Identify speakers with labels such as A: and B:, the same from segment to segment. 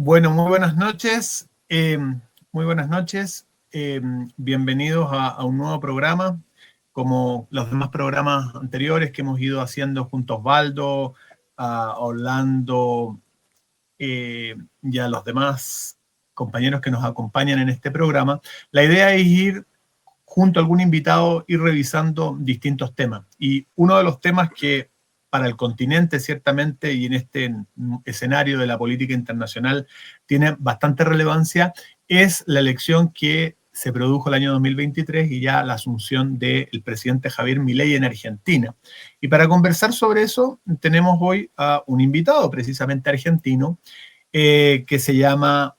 A: Bueno, muy buenas noches. Muy buenas noches. Bienvenidos a un nuevo programa, como los demás programas anteriores que hemos ido haciendo junto a Osvaldo, a Orlando y a los demás compañeros que nos acompañan en este programa. La idea es ir junto a algún invitado, ir revisando distintos temas. Y uno de los temas que para el continente, ciertamente, y en este escenario de la política internacional tiene bastante relevancia, es la elección que se produjo el año 2023 y ya la asunción del presidente Javier Milei en Argentina. Y para conversar sobre eso, tenemos hoy a un invitado precisamente argentino, que se llama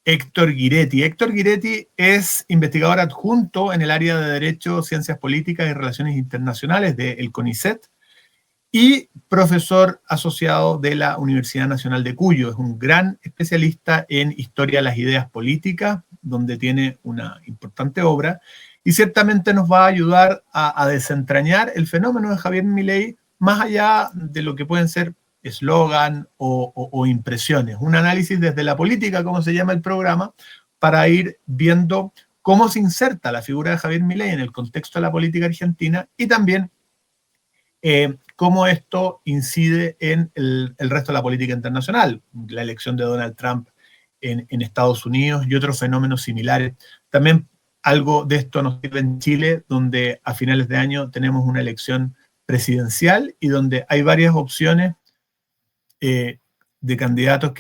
A: Héctor Guiretti. Héctor Guiretti es investigador adjunto en el área de Derecho, Ciencias Políticas y Relaciones Internacionales del CONICET y profesor asociado de la Universidad Nacional de Cuyo. Es un gran especialista en historia de las ideas políticas, donde tiene una importante obra, y ciertamente nos va a ayudar a desentrañar el fenómeno de Javier Milei más allá de lo que pueden ser eslogan o impresiones. Un análisis desde la política, como se llama el programa, para ir viendo cómo se inserta la figura de Javier Milei en el contexto de la política argentina y también cómo esto incide en el resto de la política internacional, la elección de Donald Trump en Estados Unidos y otros fenómenos similares. También algo de esto nos sirve en Chile, donde a finales de año tenemos una elección presidencial y donde hay varias opciones de candidatos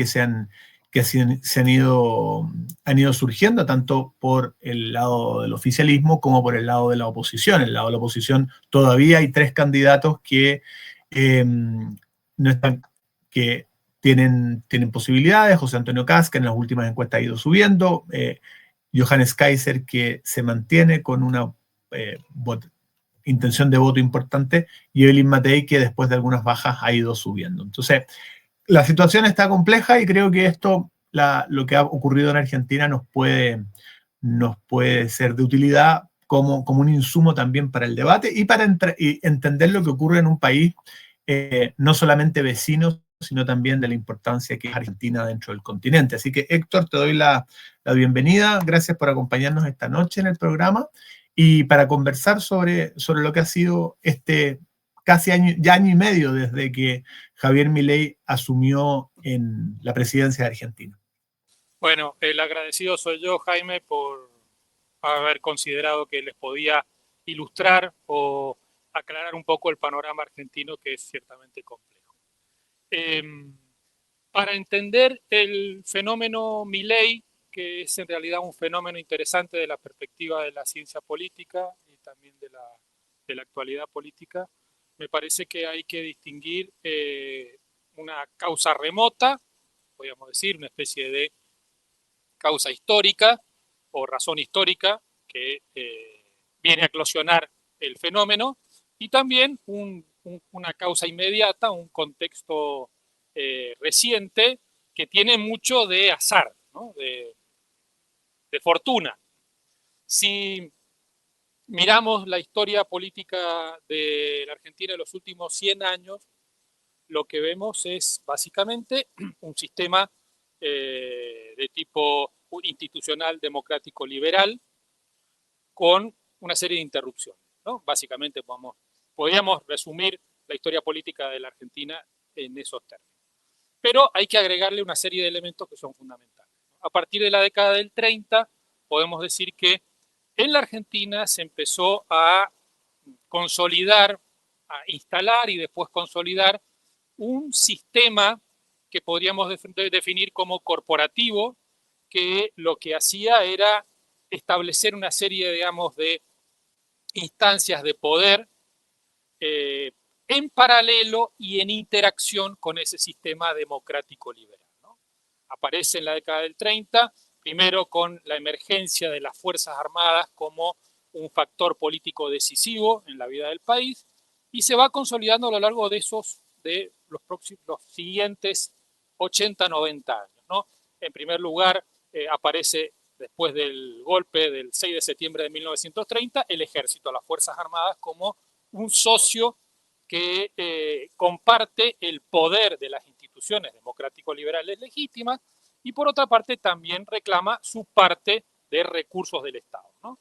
A: han ido surgiendo, tanto por el lado del oficialismo como por el lado de la oposición. El lado de la oposición todavía hay tres candidatos que, no están, que tienen posibilidades. José Antonio Kast, que en las últimas encuestas ha ido subiendo, Johannes Kaiser, que se mantiene con una intención de voto importante, y Evelyn Matei, que después de algunas bajas ha ido subiendo. Entonces, la situación está compleja y creo que esto, lo que ha ocurrido en Argentina nos puede ser de utilidad como un insumo también para el debate y para entender lo que ocurre en un país no solamente vecino, sino también de la importancia que es Argentina dentro del continente. Así que, Héctor, te doy la bienvenida. Gracias por acompañarnos esta noche en el programa y para conversar sobre lo que ha sido casi año y medio desde que Javier Milei asumió en la presidencia de Argentina.
B: Bueno, el agradecido soy yo, Jaime, por haber considerado que les podía ilustrar o aclarar un poco el panorama argentino, que es ciertamente complejo. Para entender el fenómeno Milei, que es en realidad un fenómeno interesante de la perspectiva de la ciencia política y también de la actualidad política, me parece que hay que distinguir una causa remota, podríamos decir, una especie de causa histórica o razón histórica que viene a eclosionar el fenómeno, y también una causa inmediata, un contexto reciente que tiene mucho de azar, ¿no? de fortuna. Si miramos la historia política de la Argentina en los últimos 100 años, lo que vemos es básicamente un sistema de tipo institucional democrático liberal con una serie de interrupciones, ¿no? Básicamente podríamos resumir la historia política de la Argentina en esos términos. Pero hay que agregarle una serie de elementos que son fundamentales. A partir de la década del 30, podemos decir que en la Argentina se empezó a consolidar, a instalar y después consolidar un sistema que podríamos definir como corporativo, que lo que hacía era establecer una serie, digamos, de instancias de poder en paralelo y en interacción con ese sistema democrático liberal, ¿no? Aparece en la década del 30, primero con la emergencia de las Fuerzas Armadas como un factor político decisivo en la vida del país, y se va consolidando a lo largo de los siguientes 80, 90 años, ¿no? En primer lugar, aparece después del golpe del 6 de septiembre de 1930, el ejército, las Fuerzas Armadas, como un socio que comparte el poder de las instituciones democrático-liberales legítimas y por otra parte también reclama su parte de recursos del Estado, ¿no?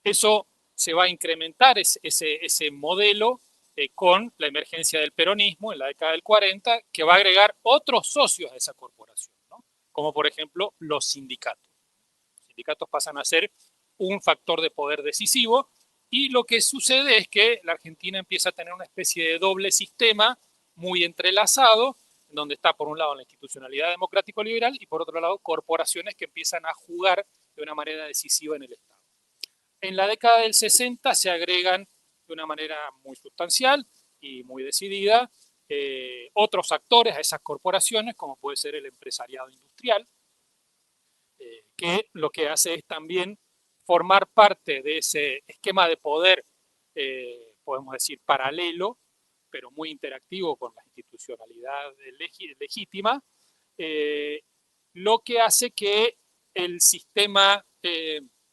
B: Eso se va a incrementar, ese modelo, con la emergencia del peronismo en la década del 40, que va a agregar otros socios a esa corporación, ¿no? Como por ejemplo los sindicatos. Los sindicatos pasan a ser un factor de poder decisivo, y lo que sucede es que la Argentina empieza a tener una especie de doble sistema muy entrelazado, donde está por un lado la institucionalidad democrático-liberal y por otro lado corporaciones que empiezan a jugar de una manera decisiva en el Estado. En la década del 60 se agregan de una manera muy sustancial y muy decidida otros actores a esas corporaciones, como puede ser el empresariado industrial, que lo que hace es también formar parte de ese esquema de poder, podemos decir, paralelo, pero muy interactivo con la institucionalidad legítima, lo que hace que el sistema,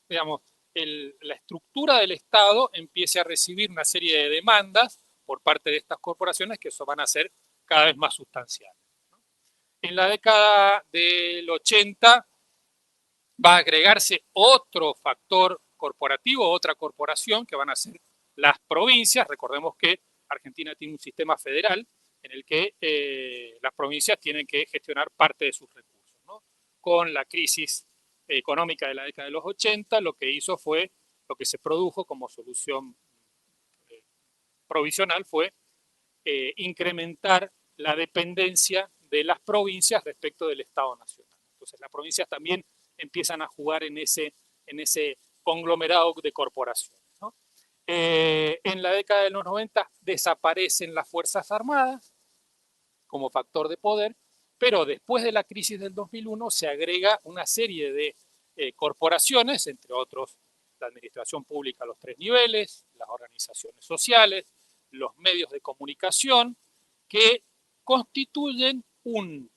B: digamos, la estructura del Estado empiece a recibir una serie de demandas por parte de estas corporaciones que eso van a ser cada vez más sustanciales. En la década del 80 va a agregarse otro factor corporativo, otra corporación, que van a ser las provincias. Recordemos que Argentina tiene un sistema federal en el que las provincias tienen que gestionar parte de sus recursos, ¿no? Con la crisis económica de la década de los 80, lo que hizo fue, lo que se produjo como solución provisional fue incrementar la dependencia de las provincias respecto del Estado nacional. Entonces las provincias también empiezan a jugar en ese conglomerado de corporaciones, ¿no? En la década de los 90 desaparecen las Fuerzas Armadas como factor de poder, pero después de la crisis del 2001 se agrega una serie de corporaciones, entre otros la administración pública a los 3 niveles, las organizaciones sociales, los medios de comunicación, que constituyen un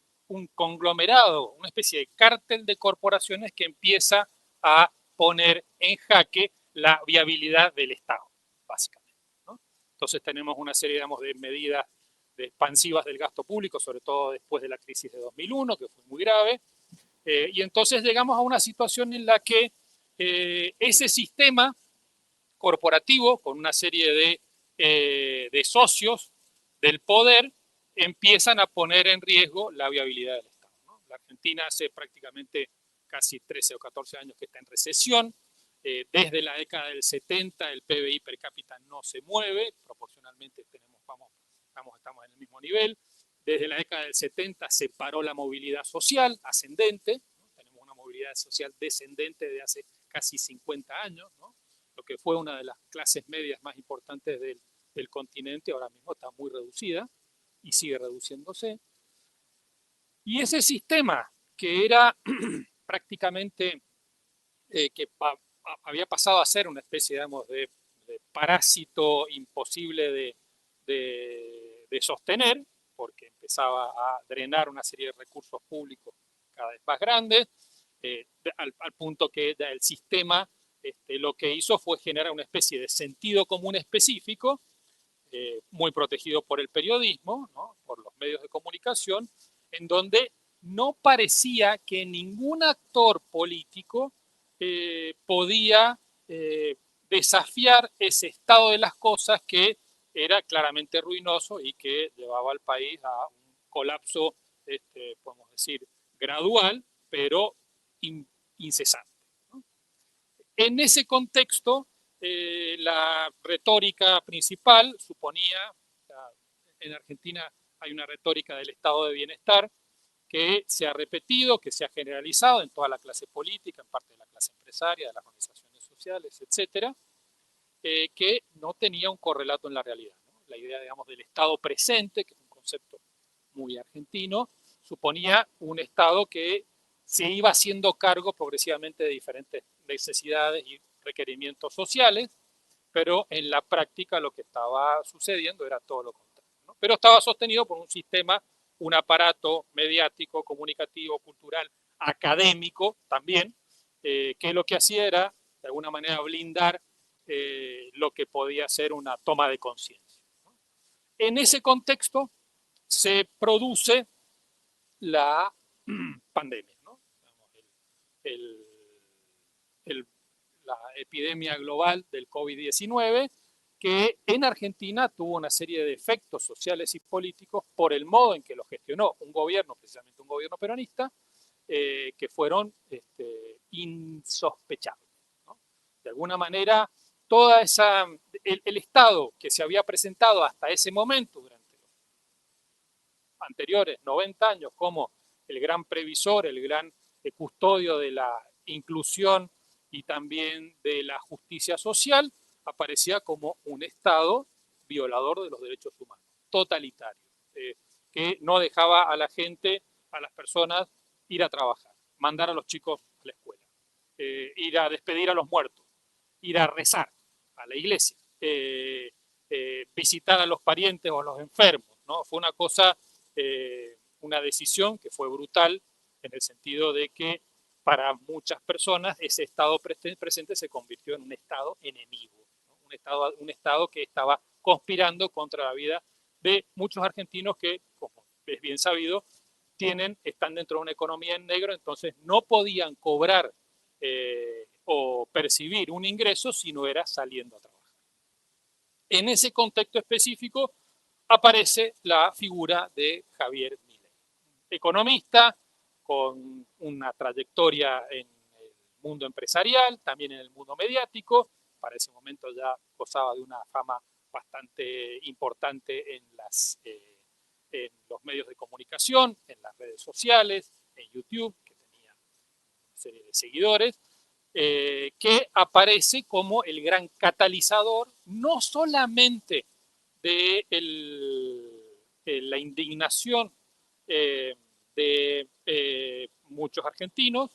B: conglomerado, una especie de cártel de corporaciones que empieza a poner en jaque la viabilidad del Estado, básicamente, ¿no? Entonces tenemos una serie, digamos, de medidas expansivas del gasto público, sobre todo después de la crisis de 2001, que fue muy grave, y entonces llegamos a una situación en la que ese sistema corporativo, con una serie de socios del poder, empiezan a poner en riesgo la viabilidad del Estado, ¿no? La Argentina hace prácticamente casi 13 o 14 años que está en recesión. Desde la década del 70 el PBI per cápita no se mueve, proporcionalmente estamos en el mismo nivel. Desde la década del 70 se paró la movilidad social ascendente, ¿no? Tenemos una movilidad social descendente de hace casi 50 años, ¿no? Lo que fue una de las clases medias más importantes del continente, ahora mismo está muy reducida y sigue reduciéndose. Y ese sistema que era prácticamente, que había pasado a ser una especie, digamos, de parásito imposible de sostener, porque empezaba a drenar una serie de recursos públicos cada vez más grandes, al punto que el sistema lo que hizo fue generar una especie de sentido común específico, muy protegido por el periodismo, ¿no? Por los medios de comunicación, en donde no parecía que ningún actor político podía desafiar ese estado de las cosas que era claramente ruinoso y que llevaba al país a un colapso, podemos decir, gradual, pero incesante, ¿no? En ese contexto, la retórica principal suponía, en Argentina hay una retórica del estado de bienestar que se ha repetido, que se ha generalizado en toda la clase política, en parte de la clase empresaria, de las organizaciones sociales, etcétera, que no tenía un correlato en la realidad, ¿no? La idea, digamos, del estado presente, que es un concepto muy argentino, suponía un estado que se iba haciendo cargo progresivamente de diferentes necesidades y requerimientos sociales, pero en la práctica lo que estaba sucediendo era todo lo contrario, ¿no? Pero estaba sostenido por un sistema, un aparato mediático, comunicativo, cultural, académico también, que lo que hacía era, de alguna manera, blindar lo que podía ser una toma de conciencia, ¿no? En ese contexto se produce la pandemia, el, la epidemia global del COVID-19, que en Argentina tuvo una serie de efectos sociales y políticos por el modo en que lo gestionó un gobierno, precisamente un gobierno peronista, que fueron insospechables, ¿no? De alguna manera, toda el Estado que se había presentado hasta ese momento, durante los anteriores 90 años, como el gran previsor, el gran custodio de la inclusión y también de la justicia social, aparecía como un Estado violador de los derechos humanos, totalitario, que no dejaba a la gente, a las personas, ir a trabajar, mandar a los chicos a la escuela, ir a despedir a los muertos, ir a rezar a la iglesia, visitar a los parientes o a los enfermos, ¿no? Fue una cosa, una decisión que fue brutal en el sentido de que para muchas personas ese estado presente se convirtió en un estado enemigo, ¿no? Un estado que estaba conspirando contra la vida de muchos argentinos que, como es bien sabido, están dentro de una economía en negro, entonces no podían cobrar o percibir un ingreso si no era saliendo a trabajar. En ese contexto específico aparece la figura de Javier Milei, economista con una trayectoria en el mundo empresarial, también en el mundo mediático. Para ese momento ya gozaba de una fama bastante importante en los medios de comunicación, en las redes sociales, en YouTube, que tenía una serie de seguidores, que aparece como el gran catalizador, no solamente de la indignación de muchos argentinos,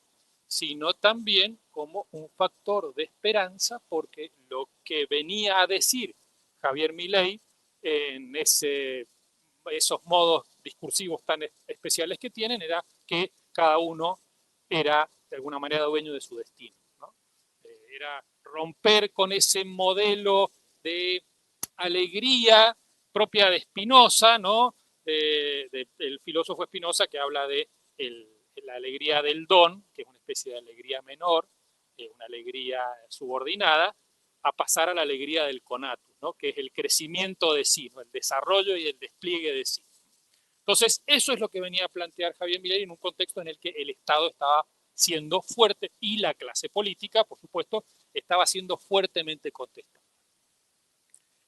B: sino también como un factor de esperanza, porque lo que venía a decir Javier Milei en esos modos discursivos tan especiales que tienen era que cada uno era de alguna manera dueño de su destino, ¿no? Era romper con ese modelo de alegría propia de Spinoza, ¿no? Del filósofo Spinoza, que habla de la alegría del don, que es una especie de alegría menor, una alegría subordinada, a pasar a la alegría del conatus, ¿no? Que es el crecimiento de sí, ¿no? El desarrollo y el despliegue de sí. Entonces, eso es lo que venía a plantear Javier Milei en un contexto en el que el Estado estaba siendo fuerte y la clase política, por supuesto, estaba siendo fuertemente contestada.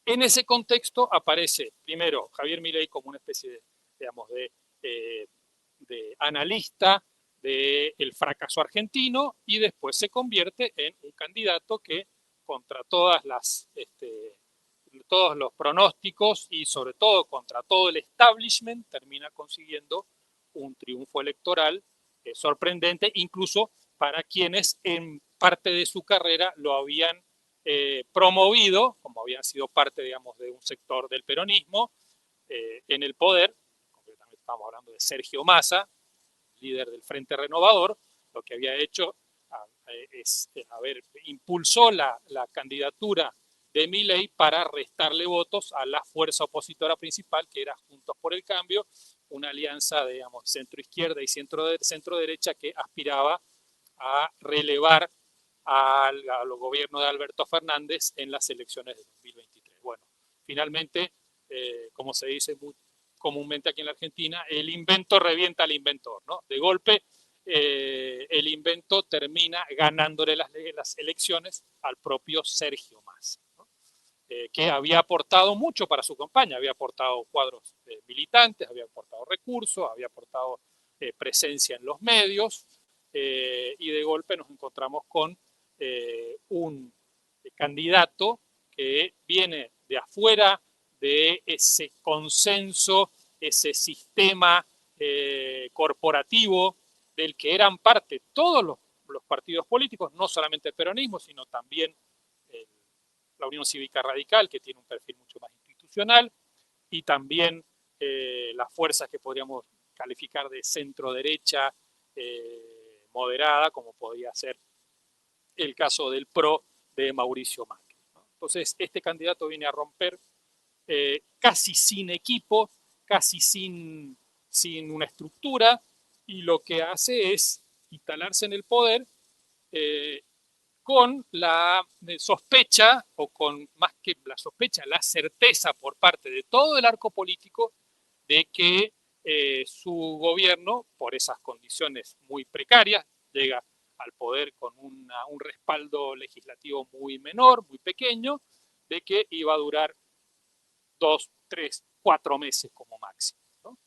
B: En ese contexto aparece primero Javier Milei como una especie de, digamos, de analista del fracaso argentino y después se convierte en un candidato que contra todos los pronósticos y sobre todo contra todo el establishment termina consiguiendo un triunfo electoral sorprendente, incluso para quienes en parte de su carrera lo habían promovido, como habían sido parte, digamos, de un sector del peronismo en el poder. Concretamente estamos hablando de Sergio Massa, líder del Frente Renovador. Lo que había hecho es impulsó la candidatura de Milei para restarle votos a la fuerza opositora principal, que era Juntos por el Cambio, una alianza, digamos, centro-izquierda y centro-derecha que aspiraba a relevar al gobierno de Alberto Fernández en las elecciones de 2023. Bueno, finalmente, como se dice muy comúnmente aquí en la Argentina, el invento revienta al inventor, ¿no? De golpe, el invento termina ganándole las elecciones al propio Sergio Massa, ¿no? Que había aportado mucho para su campaña, había aportado cuadros militantes, había aportado recursos, había aportado presencia en los medios, y de golpe nos encontramos con un candidato que viene de afuera de ese consenso, ese sistema corporativo del que eran parte todos los partidos políticos, no solamente el peronismo, sino también la Unión Cívica Radical, que tiene un perfil mucho más institucional, y también las fuerzas que podríamos calificar de centro-derecha moderada, como podría ser el caso del PRO de Mauricio Macri, ¿no? Entonces, este candidato viene a romper casi sin equipo, casi sin una estructura, y lo que hace es instalarse en el poder con la sospecha, o con más que la sospecha, la certeza por parte de todo el arco político de que su gobierno, por esas condiciones muy precarias, llega al poder con un respaldo legislativo muy menor, muy pequeño, de que iba a durar 2, 3, 4 meses como máximo, ¿no?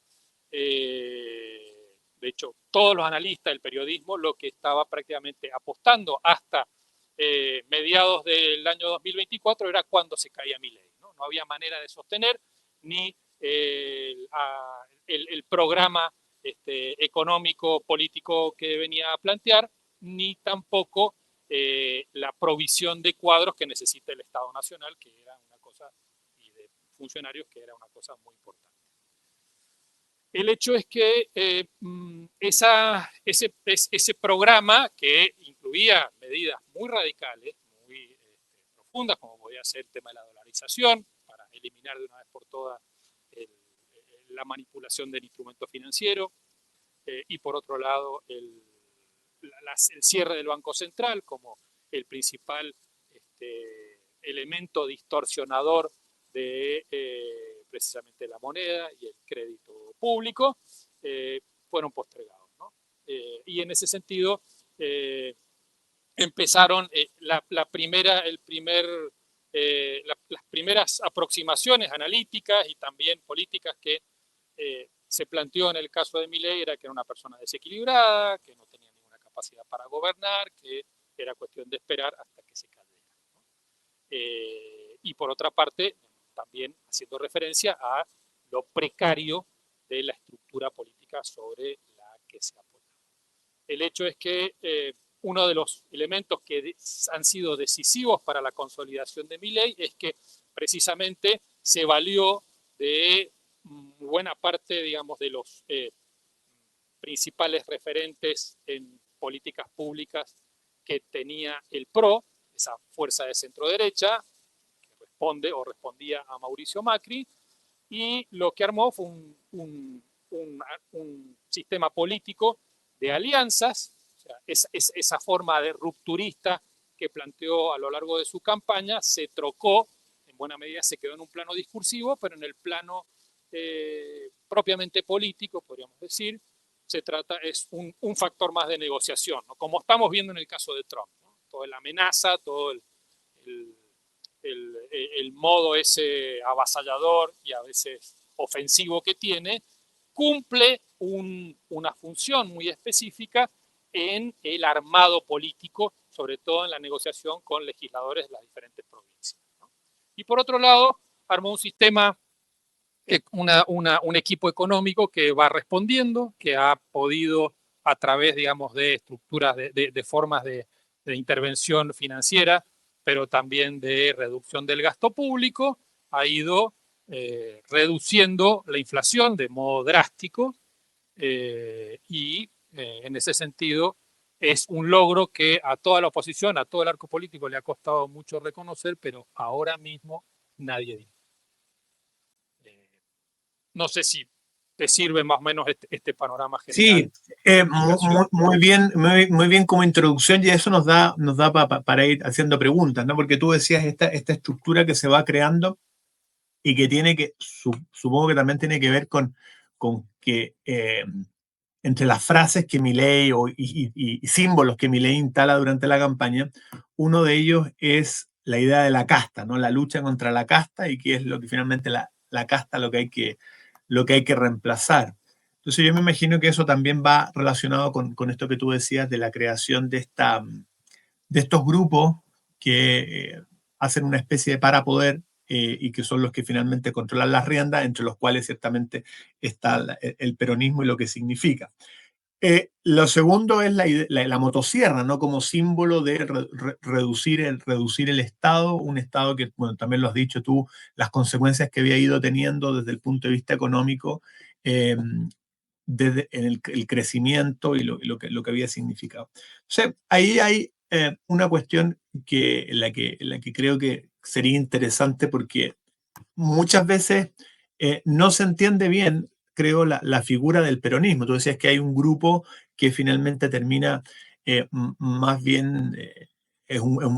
B: De hecho, todos los analistas del periodismo lo que estaba prácticamente apostando hasta mediados del año 2024 era cuando se caía Milei, ¿no? No había manera de sostener ni el programa económico, político que venía a plantear, ni tampoco la provisión de cuadros que necesita el Estado Nacional, que era una cosa, y de funcionarios, que era una cosa muy importante. El hecho es que ese programa, que incluía medidas muy radicales, muy profundas, como podía ser el tema de la dolarización, para eliminar de una vez por todas la manipulación del instrumento financiero, y por otro lado el cierre del Banco Central como el principal elemento distorsionador de precisamente la moneda y el crédito público, fueron postergados, ¿no? Y en ese sentido empezaron las primeras aproximaciones analíticas y también políticas que se planteó en el caso de Milei, era que era una persona desequilibrada, que no tenía ninguna capacidad para gobernar, que era cuestión de esperar hasta que se cayera, ¿no? Y por otra parte, también haciendo referencia a lo precario de la estructura política sobre la que se apoyaba. El hecho es que uno de los elementos que han sido decisivos para la consolidación de Milei es que precisamente se valió de buena parte, digamos, de los principales referentes en políticas públicas que tenía el PRO, esa fuerza de centro derecha, que responde o respondía a Mauricio Macri, y lo que armó fue un sistema político de alianzas. O sea, esa forma de rupturista que planteó a lo largo de su campaña se trocó, en buena medida se quedó en un plano discursivo, pero en el plano propiamente político, podríamos decir, es un factor más de negociación, ¿no? Como estamos viendo en el caso de Trump, ¿no? Toda la amenaza, todo el modo ese avasallador y a veces ofensivo que tiene, cumple una función muy específica en el armado político, sobre todo en la negociación con legisladores de las diferentes provincias, ¿no? Y por otro lado, armó un sistema, un equipo económico que va respondiendo, que ha podido, a través, digamos, de estructuras, de formas de intervención financiera, pero también de reducción del gasto público, ha ido reduciendo la inflación de modo drástico, y en ese sentido es un logro que a toda la oposición, a todo el arco político le ha costado mucho reconocer, pero ahora mismo nadie dice. No sé si te sirve más o menos este panorama general.
A: Sí, muy bien como introducción, y eso nos da para ir haciendo preguntas, ¿no? Porque tú decías esta estructura que se va creando y que tiene que, supongo que también tiene que ver con que entre las frases que Milei y símbolos que Milei instala durante la campaña, uno de ellos es la idea de la casta, ¿no? La lucha contra la casta, y que es lo que finalmente la casta lo que hay que reemplazar. Entonces yo me imagino que eso también va relacionado con esto que tú decías de la creación de estos grupos que hacen una especie de parapoder, y que son los que finalmente controlan las riendas, entre los cuales ciertamente está el peronismo y lo que significa. Lo segundo es la motosierra, ¿no? Como símbolo de reducir el Estado, un Estado que, bueno, también lo has dicho tú, las consecuencias que había ido teniendo desde el punto de vista económico, desde el crecimiento y lo que había significado. O sea, ahí hay una cuestión en la que creo que sería interesante, porque muchas veces no se entiende bien creo, la figura del peronismo. Tú decías que hay un grupo que finalmente termina más bien,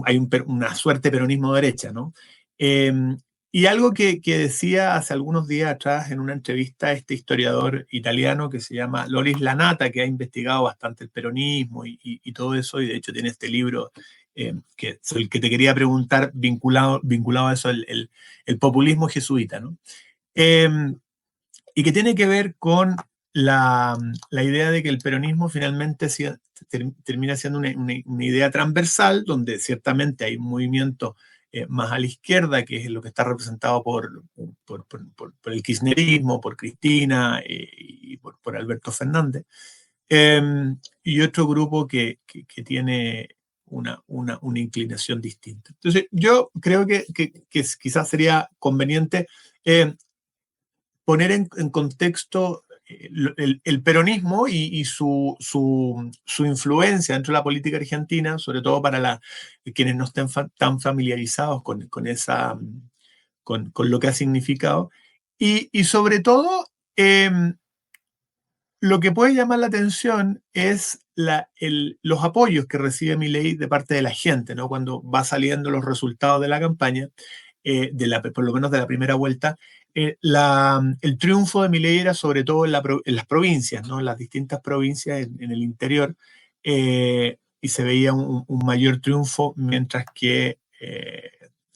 A: hay una suerte de peronismo derecha, ¿no? Eh, y algo que decía hace algunos días atrás en una entrevista este historiador italiano que se llama Loris Lanata, que ha investigado bastante el peronismo y todo eso, y de hecho tiene este libro que es el que te quería preguntar vinculado a eso, el populismo jesuita, ¿no? Eh, y que tiene que ver con la idea de que el peronismo finalmente termina siendo una idea transversal, donde ciertamente hay un movimiento más a la izquierda, que es lo que está representado por el kirchnerismo, por Cristina y por Alberto Fernández, eh, y otro grupo que tiene una inclinación distinta. Entonces, yo creo que quizás sería conveniente poner en contexto el peronismo y su influencia dentro de la política argentina, sobre todo para quienes no estén tan familiarizados con lo que ha significado. Y sobre todo, lo que puede llamar la atención es los apoyos que recibe Milei de parte de la gente, ¿no? Cuando va saliendo los resultados de la campaña, por lo menos de la primera vuelta, el triunfo de Milei era sobre todo en las provincias, ¿no? En las distintas provincias en el interior, y se veía un mayor triunfo, mientras que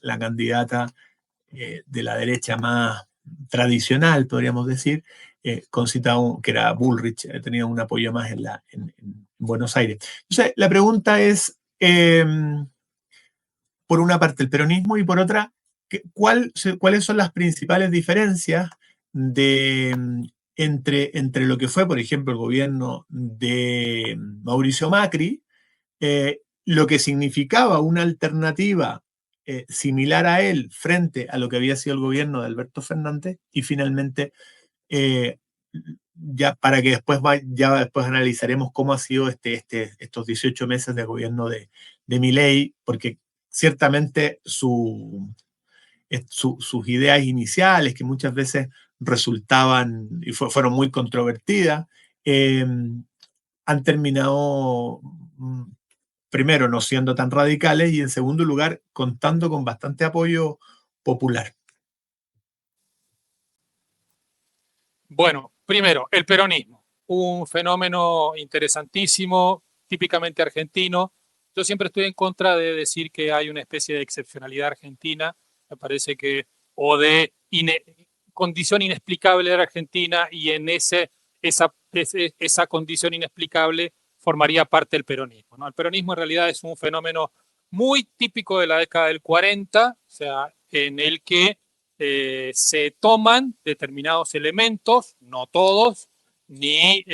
A: la candidata de la derecha más tradicional, podríamos decir, concitado que era Bullrich, tenía un apoyo más en Buenos Aires. Entonces, la pregunta es, por una parte, el peronismo y por otra, ¿cuáles son las principales diferencias entre lo que fue, por ejemplo, el gobierno de Mauricio Macri, lo que significaba una alternativa similar a él frente a lo que había sido el gobierno de Alberto Fernández y finalmente eh, ya para que ya después analizaremos cómo ha sido estos 18 meses de gobierno de Milei, porque ciertamente sus ideas iniciales, que muchas veces resultaban y fueron muy controvertidas, eh, han terminado, primero, no siendo tan radicales y en segundo lugar, contando con bastante apoyo popular.
B: Bueno, primero, el peronismo, un fenómeno interesantísimo, típicamente argentino. Yo siempre estoy en contra de decir que hay una especie de excepcionalidad argentina, me parece que, o de condición inexplicable de la Argentina, y en esa condición inexplicable formaría parte del peronismo, ¿no? El peronismo en realidad es un fenómeno muy típico de la década del 40, o sea, en el que se toman determinados elementos, no todos, ni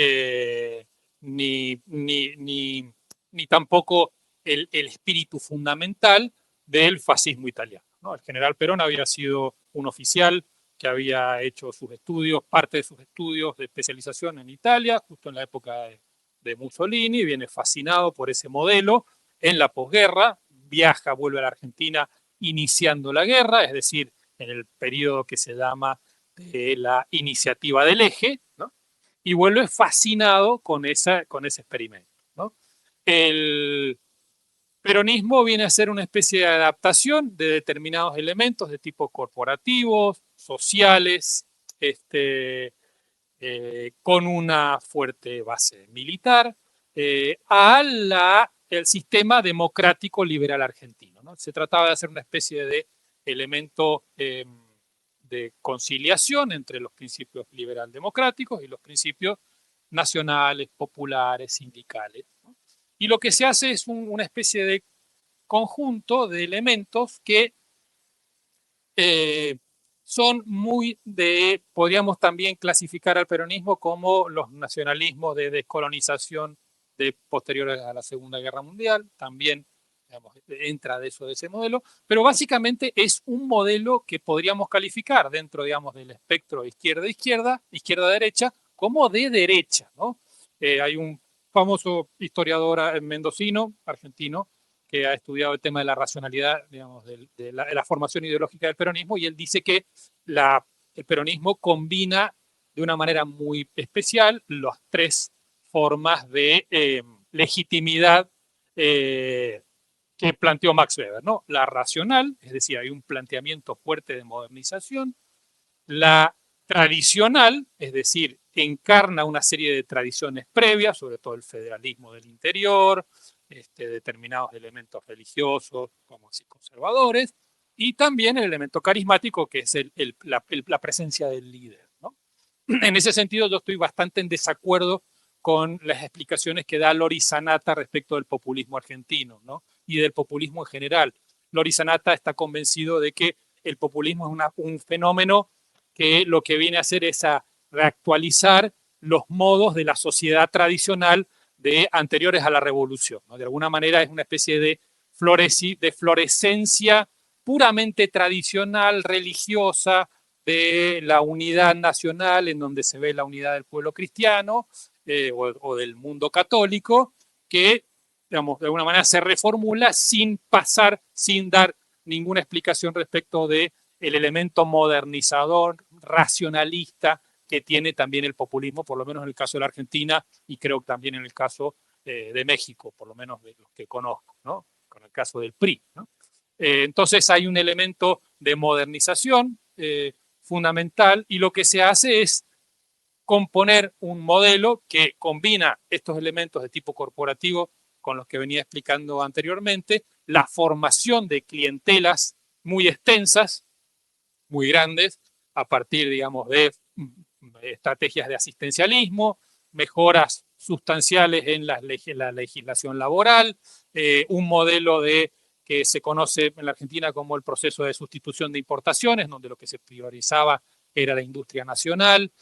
B: tampoco el espíritu fundamental del fascismo italiano, ¿no? El general Perón había sido un oficial que había hecho sus estudios, parte de sus estudios de especialización en Italia, justo en la época de Mussolini, viene fascinado por ese modelo. En la posguerra viaja, vuelve a la Argentina iniciando la guerra, es decir, en el periodo que se llama de la iniciativa del eje, ¿no? Y vuelve fascinado con ese experimento, ¿no? El peronismo viene a ser una especie de adaptación de determinados elementos de tipo corporativos, sociales, con una fuerte base militar, el sistema democrático liberal argentino, ¿no? Se trataba de hacer una especie de elemento de conciliación entre los principios liberal democráticos y los principios nacionales, populares, sindicales, ¿no? Y lo que se hace es una especie de conjunto de elementos que son podríamos también clasificar al peronismo como los nacionalismos de descolonización posteriores a la Segunda Guerra Mundial, también, digamos, entra de ese modelo, pero básicamente es un modelo que podríamos calificar dentro, digamos, del espectro izquierda-izquierda, izquierda-derecha, como de derecha, ¿no? Hay un famoso historiador mendocino, argentino, que ha estudiado el tema de la racionalidad, digamos, de la formación ideológica del peronismo, y él dice que el peronismo combina de una manera muy especial las tres formas de legitimidad que planteó Max Weber, ¿no? La racional, es decir, hay un planteamiento fuerte de modernización; la tradicional, es decir, encarna una serie de tradiciones previas, sobre todo el federalismo del interior, determinados elementos religiosos, como así conservadores, y también el elemento carismático, que es la presencia del líder, ¿no? En ese sentido, yo estoy bastante en desacuerdo con las explicaciones que da Lori Sanata respecto del populismo argentino, ¿no? Y del populismo en general. Lori Sanata está convencido de que el populismo es un fenómeno que lo que viene a hacer es a reactualizar los modos de la sociedad tradicional de anteriores a la revolución, ¿no? De alguna manera es una especie de florescencia puramente tradicional, religiosa, de la unidad nacional, en donde se ve la unidad del pueblo cristiano o del mundo católico, que, digamos, de alguna manera se reformula sin dar ninguna explicación respecto de el elemento modernizador, racionalista que tiene también el populismo, por lo menos en el caso de la Argentina y creo que también en el caso de México, por lo menos de los que conozco, ¿no? Con el caso del PRI, ¿no? Entonces hay un elemento de modernización fundamental y lo que se hace es componer un modelo que combina estos elementos de tipo corporativo con los que venía explicando anteriormente, la formación de clientelas muy extensas, muy grandes, a partir, digamos, de estrategias de asistencialismo, mejoras sustanciales en la legislación laboral, un modelo que se conoce en la Argentina como el proceso de sustitución de importaciones, donde lo que se priorizaba era la industria nacional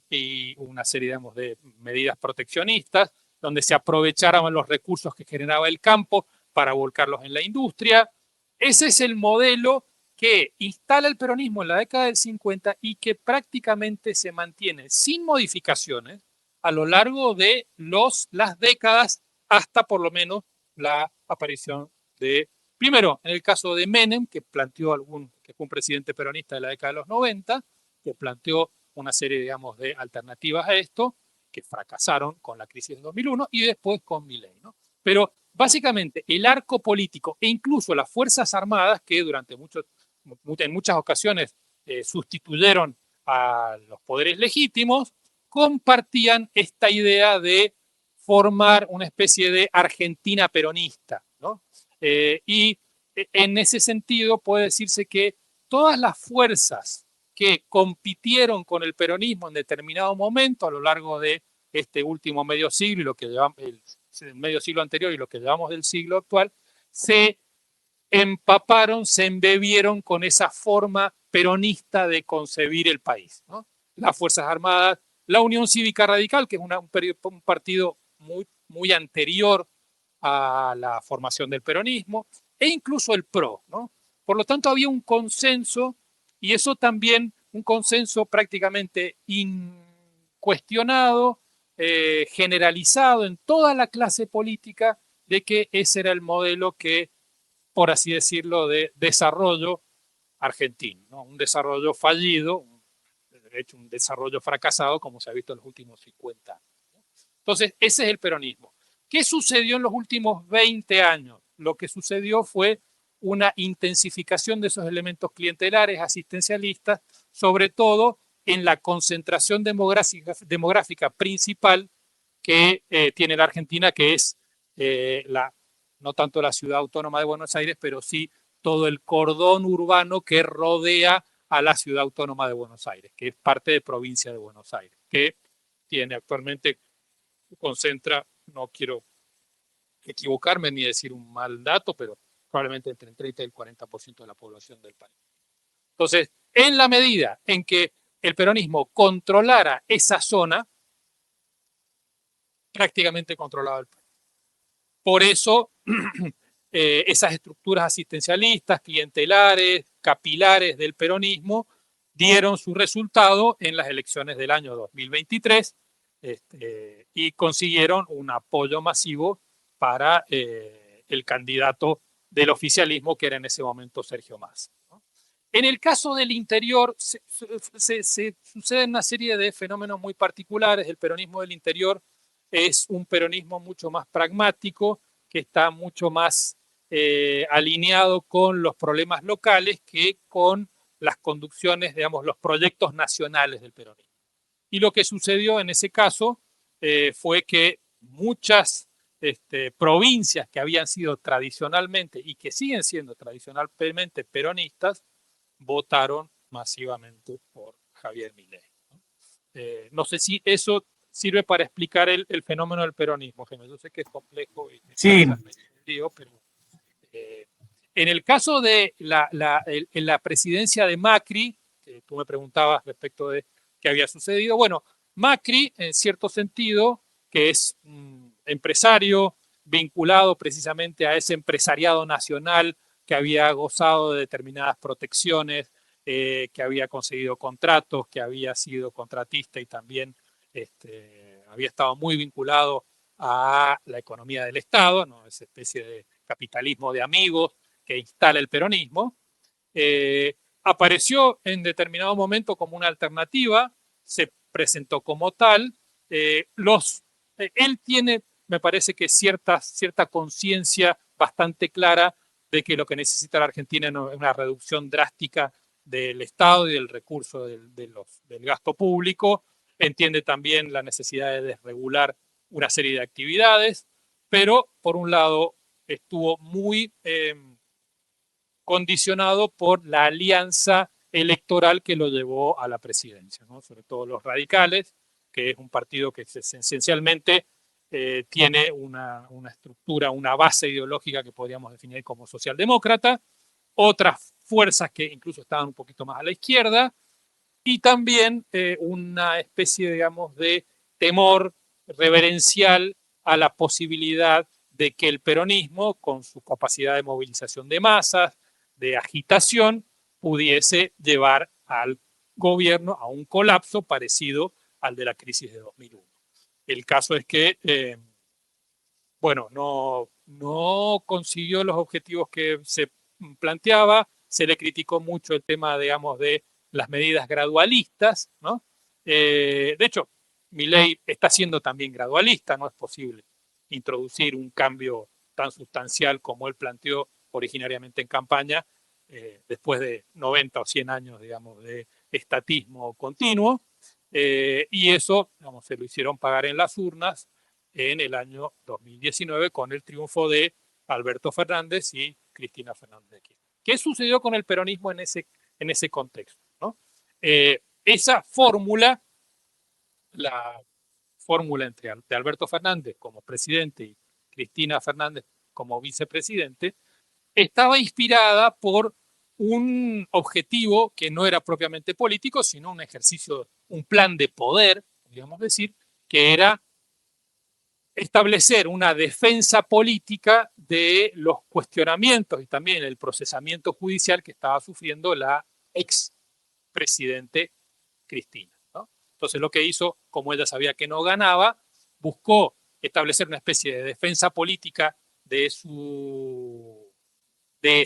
B: y una serie, digamos, de medidas proteccionistas, donde se aprovechaban los recursos que generaba el campo para volcarlos en la industria. Ese es el modelo que instala el peronismo en la década del 50 y que prácticamente se mantiene sin modificaciones a lo largo de las décadas hasta por lo menos la aparición de, primero, en el caso de Menem, que que fue un presidente peronista de la década de los 90, que planteó una serie, digamos, de alternativas a esto, que fracasaron con la crisis de 2001 y después con Milei, ¿no? Pero básicamente el arco político e incluso las Fuerzas Armadas, que en muchas ocasiones sustituyeron a los poderes legítimos, compartían esta idea de formar una especie de Argentina peronista, ¿no? Y en ese sentido puede decirse que todas las fuerzas que compitieron con el peronismo en determinado momento a lo largo de este último medio siglo y lo que llevamos el medio siglo anterior y lo que llevamos del siglo actual, se empaparon, se embebieron con esa forma peronista de concebir el país, ¿no? Las Fuerzas Armadas, la Unión Cívica Radical, que es un partido muy anterior a la formación del peronismo, e incluso el PRO, ¿no? Por lo tanto, había un consenso, y eso también, un consenso prácticamente incuestionado, generalizado en toda la clase política, de que ese era el modelo que, por así decirlo, de desarrollo argentino, ¿no? Un desarrollo fallido, de hecho un desarrollo fracasado, como se ha visto en los últimos 50 años. Entonces, ese es el peronismo. ¿Qué sucedió en los últimos 20 años? Lo que sucedió fue una intensificación de esos elementos clientelares, asistencialistas, sobre todo en la concentración demográfica principal que tiene la Argentina, que es no tanto la ciudad autónoma de Buenos Aires, pero sí todo el cordón urbano que rodea a la ciudad autónoma de Buenos Aires, que es parte de provincia de Buenos Aires, que tiene actualmente, concentra, no quiero equivocarme ni decir un mal dato, pero probablemente entre el 30 y el 40% de la población del país. Entonces, en la medida en que el peronismo controlara esa zona, prácticamente controlaba el país. Por eso, esas estructuras asistencialistas, clientelares, capilares del peronismo dieron su resultado en las elecciones del año 2023 y consiguieron un apoyo masivo para el candidato del oficialismo, que era en ese momento Sergio Massa, ¿no? En el caso del interior se suceden una serie de fenómenos muy particulares. El peronismo del interior es un peronismo mucho más pragmático, que está mucho más alineado con los problemas locales que con las conducciones, digamos, los proyectos nacionales del peronismo. Y lo que sucedió en ese caso fue que muchas provincias que habían sido tradicionalmente y que siguen siendo tradicionalmente peronistas, votaron masivamente por Javier Milei. No sé si eso sirve para explicar el fenómeno del peronismo, Jaime. Yo sé que es complejo y
A: Sí,
B: pero en el caso de la presidencia de Macri, que tú me preguntabas respecto de qué había sucedido, bueno, Macri, en cierto sentido, que es un empresario vinculado precisamente a ese empresariado nacional que había gozado de determinadas protecciones, que había conseguido contratos, que había sido contratista y también había estado muy vinculado a la economía del Estado, ¿no? Esa especie de capitalismo de amigos que instala el peronismo, apareció en determinado momento como una alternativa, se presentó como tal. Él tiene, me parece que cierta conciencia bastante clara de que lo que necesita la Argentina es una reducción drástica del Estado y del recurso del gasto público. Entiende también la necesidad de desregular una serie de actividades, pero por un lado estuvo muy condicionado por la alianza electoral que lo llevó a la presidencia, ¿no? Sobre todo los radicales, que es un partido que esencialmente tiene una estructura, una base ideológica que podríamos definir como socialdemócrata, otras fuerzas que incluso estaban un poquito más a la izquierda, y también una especie, digamos, de temor reverencial a la posibilidad de que el peronismo, con su capacidad de movilización de masas, de agitación, pudiese llevar al gobierno a un colapso parecido al de la crisis de 2001. El caso es que, bueno, no consiguió los objetivos que se planteaba, se le criticó mucho el tema, digamos, de las medidas gradualistas, ¿no? De hecho, Milei está siendo también gradualista, no es posible introducir un cambio tan sustancial como él planteó originariamente en campaña, después de 90 o 100 años, digamos, de estatismo continuo, y eso, digamos, se lo hicieron pagar en las urnas en el año 2019 con el triunfo de Alberto Fernández y Cristina Fernández de Kirchner. ¿Qué sucedió con el peronismo en ese contexto? ¿No? Esa fórmula, la fórmula entre Alberto Fernández como presidente y Cristina Fernández como vicepresidente, estaba inspirada por un objetivo que no era propiamente político, sino un ejercicio, un plan de poder, podríamos decir, que era establecer una defensa política de los cuestionamientos y también el procesamiento judicial que estaba sufriendo la ex presidente Cristina, ¿no? Entonces lo que hizo, como ella sabía que no ganaba, buscó establecer una especie de defensa política de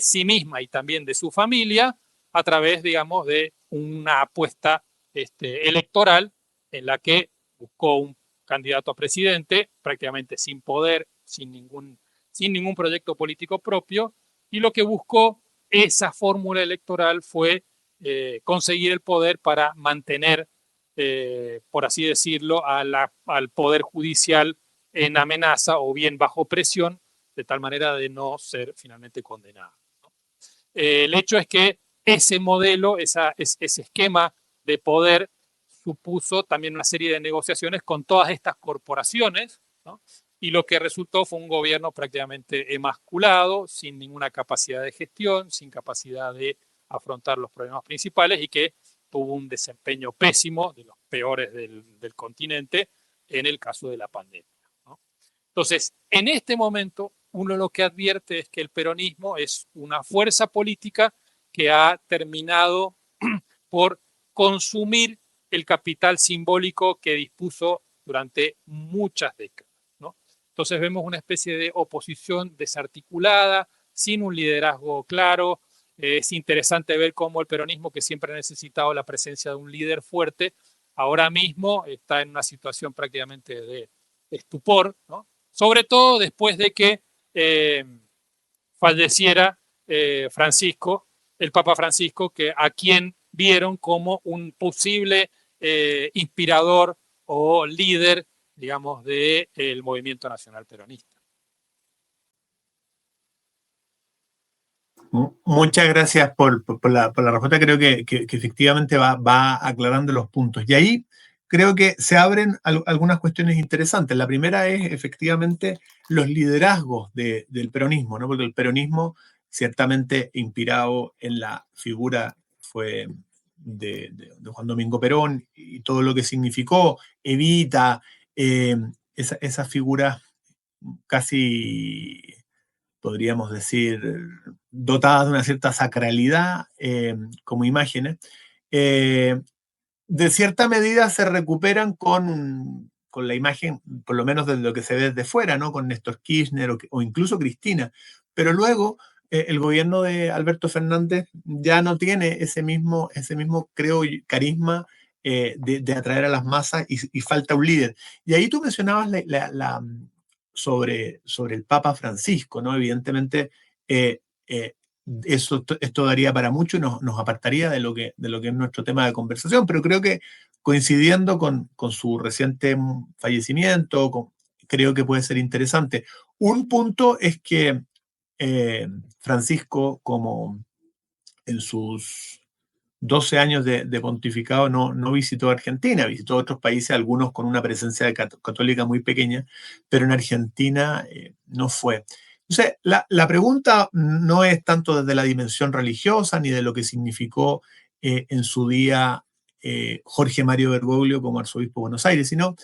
B: sí misma y también de su familia a través, digamos, de una apuesta electoral en la que buscó un candidato a presidente prácticamente sin poder, sin ningún proyecto político propio, y lo que buscó esa fórmula electoral fue conseguir el poder para mantener, por así decirlo, al poder judicial en amenaza o bien bajo presión, de tal manera de no ser finalmente condenado, ¿no? El hecho es que ese modelo, ese esquema de poder supuso también una serie de negociaciones con todas estas corporaciones, ¿no? Y lo que resultó fue un gobierno prácticamente emasculado, sin ninguna capacidad de gestión, sin capacidad de afrontar los problemas principales y que tuvo un desempeño pésimo, de los peores del continente, en el caso de la pandemia, ¿no? Entonces, en este momento, uno lo que advierte es que el peronismo es una fuerza política que ha terminado por consumir el capital simbólico que dispuso durante muchas décadas, ¿no? Entonces vemos una especie de oposición desarticulada, sin un liderazgo claro, Es interesante ver cómo el peronismo, que siempre ha necesitado la presencia de un líder fuerte, ahora mismo está en una situación prácticamente de estupor, ¿no? Sobre todo después de que falleciera Francisco, el Papa Francisco, a quien vieron como un posible inspirador o líder, digamos, del movimiento nacional peronista.
A: Muchas gracias por la respuesta. Creo que efectivamente va aclarando los puntos. Y ahí creo que se abren algunas cuestiones interesantes. La primera es efectivamente los liderazgos del peronismo, ¿no? Porque el peronismo, ciertamente inspirado en la figura fue de Juan Domingo Perón y todo lo que significó, Evita, esa figura casi, podríamos decir, dotadas de una cierta sacralidad como imágenes, eh, de cierta medida se recuperan con la imagen, por lo menos de lo que se ve desde fuera, ¿no? Con Néstor Kirchner o incluso Cristina. Pero luego el gobierno de Alberto Fernández ya no tiene ese mismo creo, carisma de atraer a las masas y falta un líder. Y ahí tú mencionabas sobre el Papa Francisco, ¿no? Evidentemente, eh, eh, esto daría para mucho y nos apartaría de lo que es nuestro tema de conversación, pero creo que coincidiendo con su reciente fallecimiento, creo que puede ser interesante. Un punto es que Francisco, como en sus 12 años de pontificado, no visitó Argentina, visitó otros países, algunos con una presencia católica muy pequeña, pero en Argentina no fue. Entonces, la pregunta no es tanto desde la dimensión religiosa ni de lo que significó en su día Jorge Mario Bergoglio como arzobispo de Buenos Aires, sino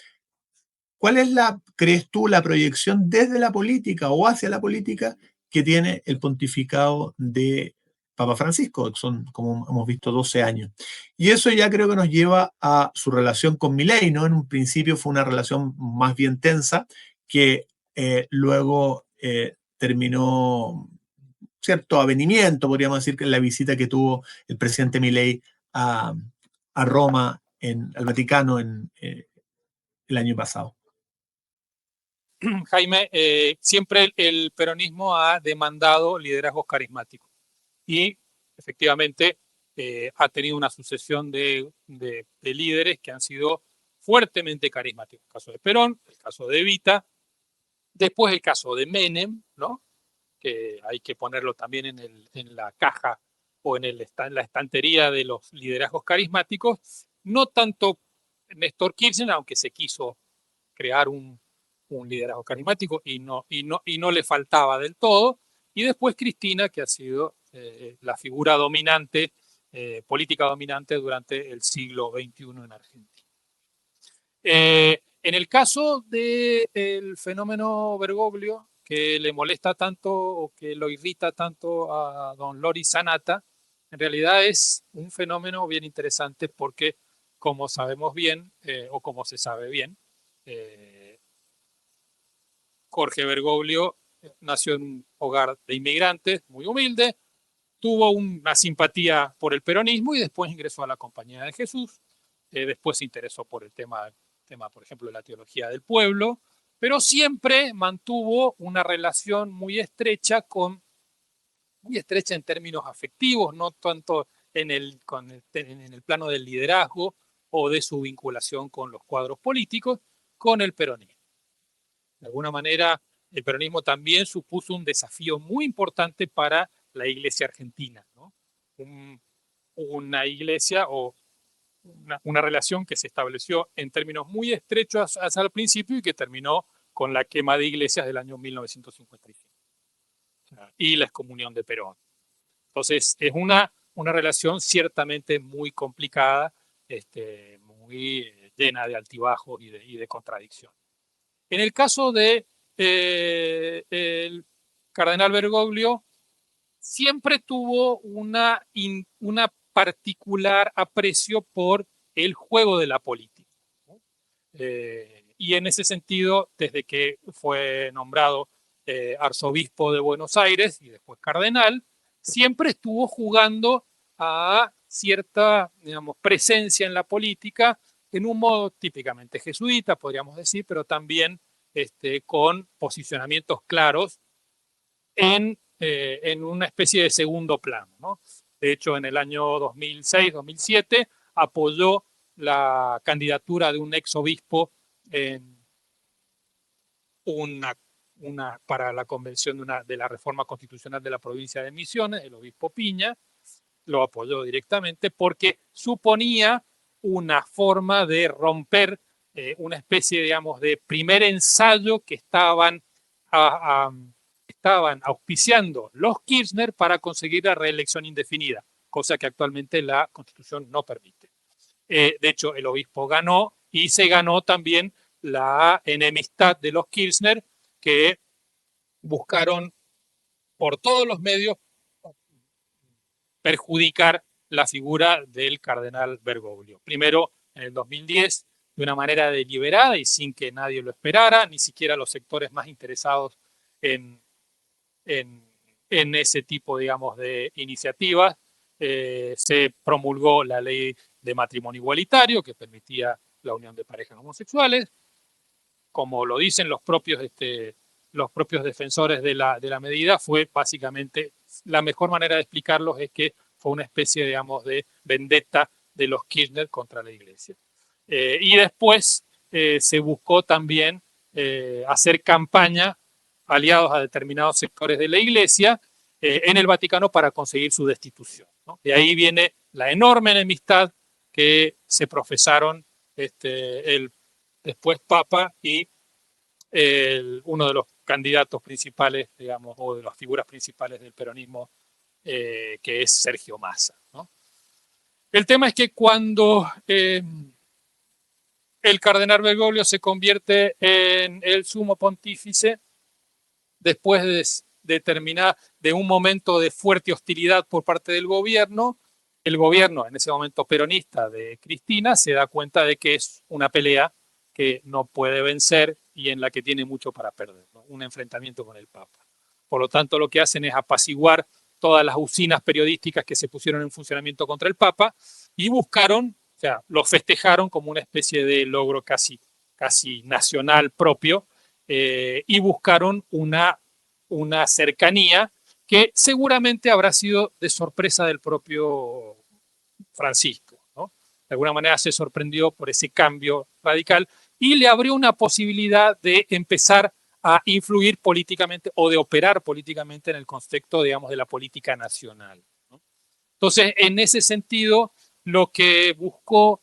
A: ¿cuál es crees tú, la proyección desde la política o hacia la política que tiene el pontificado de Papa Francisco, que son, como hemos visto, 12 años? Y eso ya creo que nos lleva a su relación con Milei, ¿no? En un principio fue una relación más bien tensa, que luego terminó cierto avenimiento, podríamos decir, que en la visita que tuvo el presidente Milei a Roma, al Vaticano, el año pasado.
B: Jaime, siempre el peronismo ha demandado liderazgos carismáticos y efectivamente ha tenido una sucesión de líderes que han sido fuertemente carismáticos. El caso de Perón, el caso de Evita, después el caso de Menem, ¿no? Que hay que ponerlo también en la caja o en la estantería de los liderazgos carismáticos, no tanto Néstor Kirchner, aunque se quiso crear un liderazgo carismático y no le faltaba del todo, y después Cristina, que ha sido la figura dominante, política dominante durante el siglo XXI en Argentina. En el caso del fenómeno Bergoglio, que le molesta tanto o que lo irrita tanto a don Lori Sanata, en realidad es un fenómeno bien interesante porque, como sabemos bien, o como se sabe bien, Jorge Bergoglio nació en un hogar de inmigrantes muy humilde, tuvo una simpatía por el peronismo y después ingresó a la Compañía de Jesús. Después se interesó por el tema, por ejemplo, de la teología del pueblo, pero siempre mantuvo una relación muy estrecha en términos afectivos, no tanto en el plano del liderazgo o de su vinculación con los cuadros políticos, con el peronismo. De alguna manera, el peronismo también supuso un desafío muy importante para la iglesia argentina, ¿no? Una iglesia o una relación que se estableció en términos muy estrechos hasta el principio y que terminó con la quema de iglesias del año 1955 y la excomunión de Perón. Entonces, es una relación ciertamente muy complicada, muy llena de altibajos y de contradicciones. En el caso de el cardenal Bergoglio, siempre tuvo una particular aprecio por el juego de la política, ¿no? Y en ese sentido, desde que fue nombrado arzobispo de Buenos Aires y después cardenal, siempre estuvo jugando a cierta, digamos, presencia en la política en un modo típicamente jesuita, podríamos decir, pero también con posicionamientos claros en una especie de segundo plano, ¿no? De hecho, en el año 2006-2007 apoyó la candidatura de un ex obispo en para la convención de la reforma constitucional de la provincia de Misiones, el obispo Piña. Lo apoyó directamente porque suponía una forma de romper una especie, digamos, de primer ensayo que estaban auspiciando los Kirchner para conseguir la reelección indefinida, cosa que actualmente la Constitución no permite. De hecho, el obispo ganó y se ganó también la enemistad de los Kirchner, que buscaron por todos los medios perjudicar la figura del cardenal Bergoglio. Primero, en el 2010, de una manera deliberada y sin que nadie lo esperara, ni siquiera los sectores más interesados en ese tipo, digamos, de iniciativas, se promulgó la ley de matrimonio igualitario que permitía la unión de parejas homosexuales. Como lo dicen los propios defensores de la medida, fue básicamente, la mejor manera de explicarlos es que fue una especie, digamos, de vendetta de los Kirchner contra la Iglesia. Y después se buscó también hacer campaña aliados a determinados sectores de la Iglesia en el Vaticano para conseguir su destitución, ¿no? De ahí viene la enorme enemistad que se profesaron el después Papa y uno de los candidatos principales, digamos, o de las figuras principales del peronismo, que es Sergio Massa, ¿no? El tema es que cuando el cardenal Bergoglio se convierte en el sumo pontífice, después de un momento de fuerte hostilidad por parte del gobierno, el gobierno, en ese momento peronista de Cristina, se da cuenta de que es una pelea que no puede vencer y en la que tiene mucho para perder, ¿no? Un enfrentamiento con el Papa. Por lo tanto, lo que hacen es apaciguar todas las usinas periodísticas que se pusieron en funcionamiento contra el Papa y buscaron, o sea, lo festejaron como una especie de logro casi nacional propio, y buscaron una cercanía que seguramente habrá sido de sorpresa del propio Francisco, ¿no? De alguna manera se sorprendió por ese cambio radical y le abrió una posibilidad de empezar a influir políticamente o de operar políticamente en el contexto, digamos, de la política nacional, ¿no? Entonces, en ese sentido, lo que buscó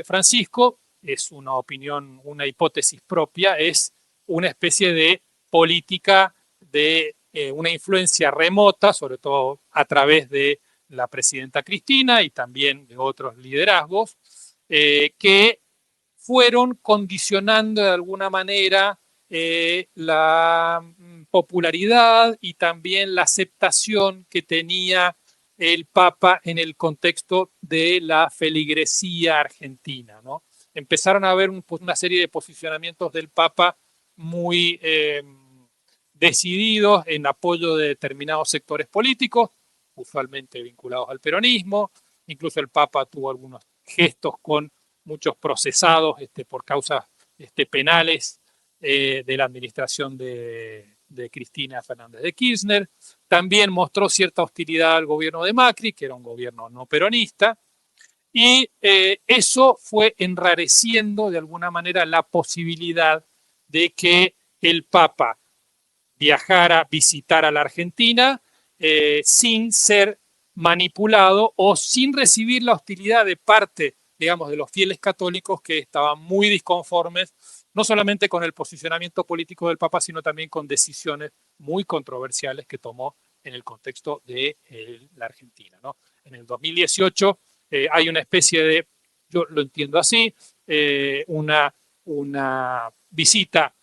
B: Francisco es una opinión, una hipótesis propia, es una especie de política de una influencia remota, sobre todo a través de la presidenta Cristina y también de otros liderazgos, que fueron condicionando de alguna manera la popularidad y también la aceptación que tenía el Papa en el contexto de la feligresía argentina, ¿no? Empezaron a haber una serie de posicionamientos del Papa muy decididos en apoyo de determinados sectores políticos, usualmente vinculados al peronismo. Incluso el Papa tuvo algunos gestos con muchos procesados por causas penales de la administración de Cristina Fernández de Kirchner. También mostró cierta hostilidad al gobierno de Macri, que era un gobierno no peronista, y eso fue enrareciendo de alguna manera la posibilidad de que el Papa viajara, visitara la Argentina sin ser manipulado o sin recibir la hostilidad de parte, digamos, de los fieles católicos que estaban muy disconformes, no solamente con el posicionamiento político del Papa, sino también con decisiones muy controversiales que tomó en el contexto de la Argentina, ¿no? En el 2018 hay una especie de, yo lo entiendo así, una visita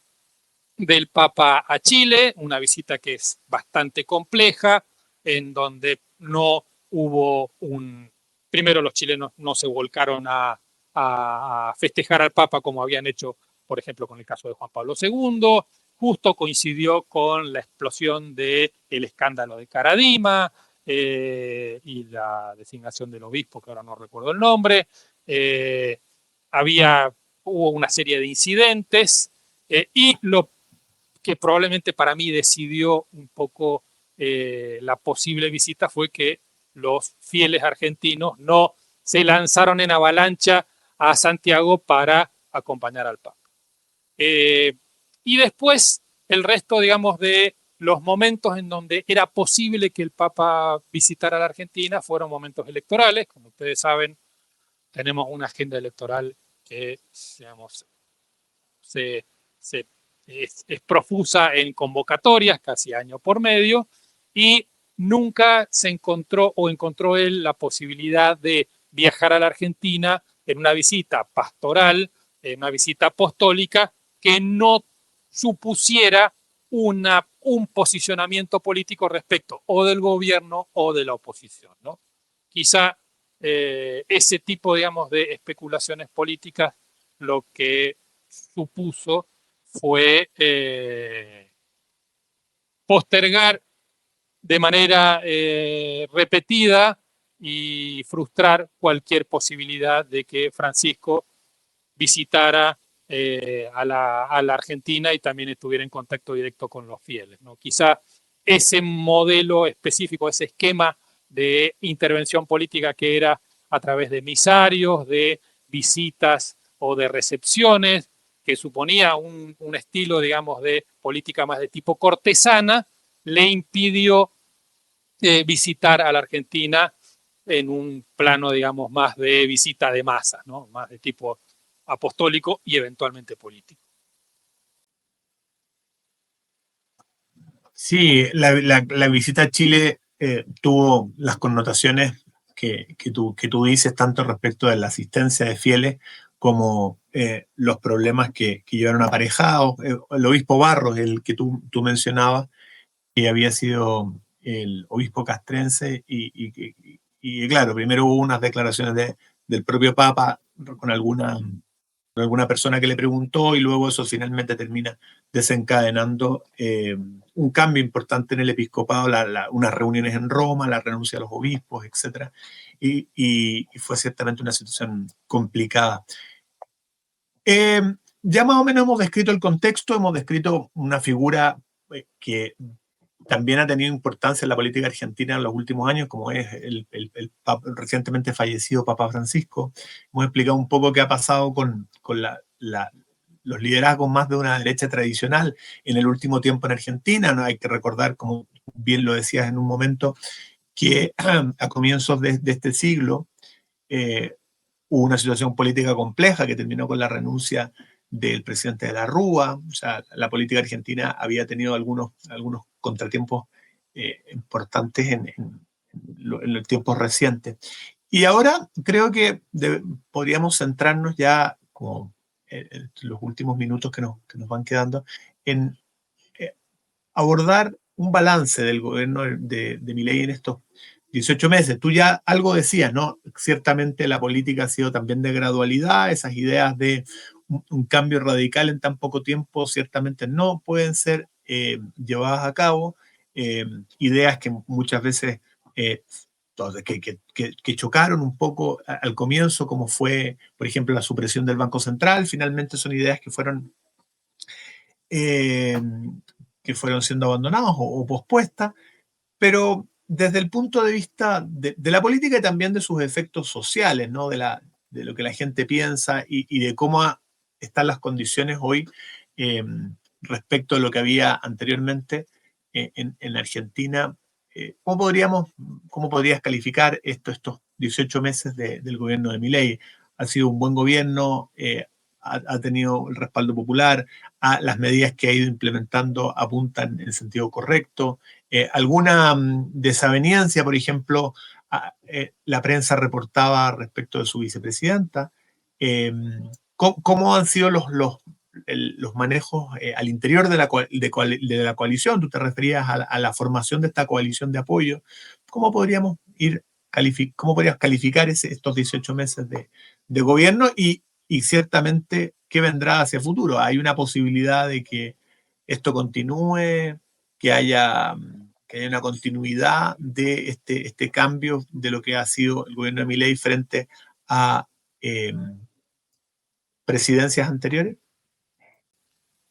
B: del Papa a Chile, una visita que es bastante compleja, en donde no hubo primero los chilenos no se volcaron a festejar al Papa como habían hecho, por ejemplo, con el caso de Juan Pablo II, justo coincidió con la explosión del escándalo de Caradima, y la designación del obispo, que ahora no recuerdo el nombre. Hubo una serie de incidentes y lo que probablemente para mí decidió un poco la posible visita fue que los fieles argentinos no se lanzaron en avalancha a Santiago para acompañar al Papa. Y después el resto, digamos, de los momentos en donde era posible que el Papa visitara la Argentina fueron momentos electorales. Como ustedes saben, tenemos una agenda electoral que, digamos, se, se, es profusa en convocatorias, casi año por medio, y nunca se encontró o encontró él la posibilidad de viajar a la Argentina en una visita pastoral, en una visita apostólica, que no supusiera un posicionamiento político respecto o del gobierno o de la oposición, ¿no? Quizá ese tipo, digamos, de especulaciones políticas lo que supuso fue postergar de manera repetida y frustrar cualquier posibilidad de que Francisco visitara a la Argentina y también estuviera en contacto directo con los fieles, ¿no? Quizá ese modelo específico, ese esquema de intervención política que era a través de emisarios, de visitas o de recepciones, que suponía un estilo, digamos, de política más de tipo cortesana, le impidió visitar a la Argentina en un plano, digamos, más de visita de masas, ¿no? Más de tipo apostólico y eventualmente político.
A: Sí, la visita a Chile tuvo las connotaciones que tú dices, tanto respecto de la asistencia de fieles como los problemas que llevaron aparejados. El obispo Barros, el que tú mencionabas, que había sido el obispo castrense, y claro, primero hubo unas declaraciones del propio Papa con alguna persona que le preguntó, y luego eso finalmente termina desencadenando un cambio importante en el episcopado, unas reuniones en Roma, la renuncia a los obispos, etc. Y fue ciertamente una situación complicada. Eh, ya más o menos hemos descrito el contexto, hemos descrito una figura que también ha tenido importancia en la política argentina en los últimos años, como es el recientemente fallecido Papa Francisco. Hemos explicado un poco qué ha pasado con los liderazgos más de una derecha tradicional en el último tiempo en Argentina. No hay que recordar, como bien lo decías en un momento, que a comienzos de este siglo hubo una situación política compleja que terminó con la renuncia del presidente de la Rúa. O sea, la política argentina había tenido algunos contratiempos importantes en los tiempos recientes. Y ahora creo que podríamos centrarnos ya, como en los últimos minutos que nos van quedando, en abordar un balance del gobierno de Milei en estos 18 meses. Tú ya algo decías, ¿no? Ciertamente la política ha sido también de gradualidad, esas ideas de un cambio radical en tan poco tiempo ciertamente no pueden ser llevadas a cabo. Ideas que muchas veces que chocaron un poco al comienzo, como fue, por ejemplo, la supresión del Banco Central, finalmente son ideas eh, que fueron siendo abandonadas o pospuestas, pero desde el punto de vista de la política y también de sus efectos sociales, ¿no? De lo que la gente piensa y de cómo están las condiciones hoy eh, respecto a lo que había anteriormente en Argentina. ¿Cómo podrías calificar estos 18 meses del gobierno de Milei? ¿Ha sido un buen gobierno? ¿Ha tenido el respaldo popular? ¿Las medidas que ha ido implementando apuntan en el sentido correcto? ¿Alguna desaveniencia, por ejemplo, la prensa reportaba respecto de su vicepresidenta? ¿Cómo han sido los manejos al interior de la coalición? Tú te referías a la formación de esta coalición de apoyo. ¿Cómo cómo podrías calificar estos 18 meses de gobierno y ciertamente qué vendrá hacia el futuro? ¿Hay una posibilidad de que esto continúe, que haya que hay una continuidad de este cambio de lo que ha sido el gobierno de Milei frente a presidencias anteriores?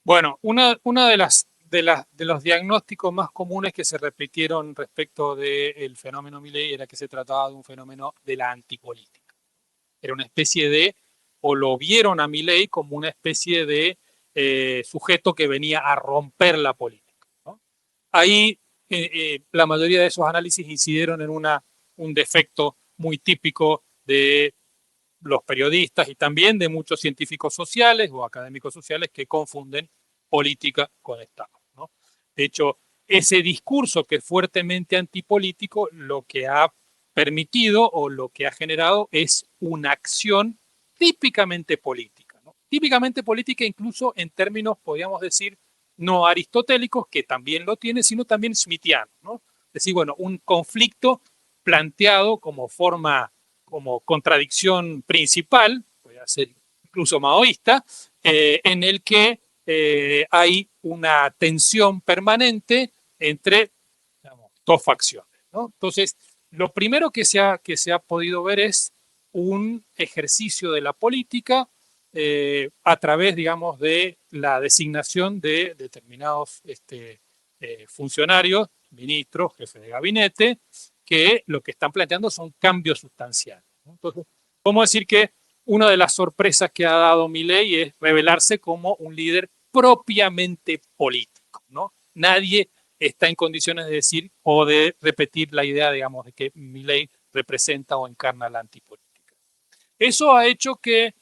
B: Bueno, una de los diagnósticos más comunes que se repitieron respecto del fenómeno Milei era que se trataba de un fenómeno de la antipolítica. Era una especie de, o lo vieron a Milei como una especie de sujeto que venía a romper la política, ¿no? Ahí la mayoría de esos análisis incidieron en un defecto muy típico de los periodistas y también de muchos científicos sociales o académicos sociales que confunden política con Estado, ¿no? De hecho, ese discurso que es fuertemente antipolítico lo que ha permitido o lo que ha generado es una acción típicamente política, ¿no? Típicamente política incluso en términos, podríamos decir, no aristotélicos, que también lo tiene, sino también smithianos, ¿no? Es decir, bueno, un conflicto planteado como forma, como contradicción principal, puede ser incluso maoísta, en el que hay una tensión permanente entre, digamos, dos facciones, ¿no? Entonces, lo primero que se ha podido ver es un ejercicio de la política a través, digamos, de la designación de determinados funcionarios, ministros, jefes de gabinete, que lo que están planteando son cambios sustanciales, ¿no? Entonces, podemos decir que una de las sorpresas que ha dado Milei es revelarse como un líder propiamente político, ¿no? Nadie está en condiciones de decir o de repetir la idea, digamos, de que Milei representa o encarna la antipolítica. Eso ha hecho que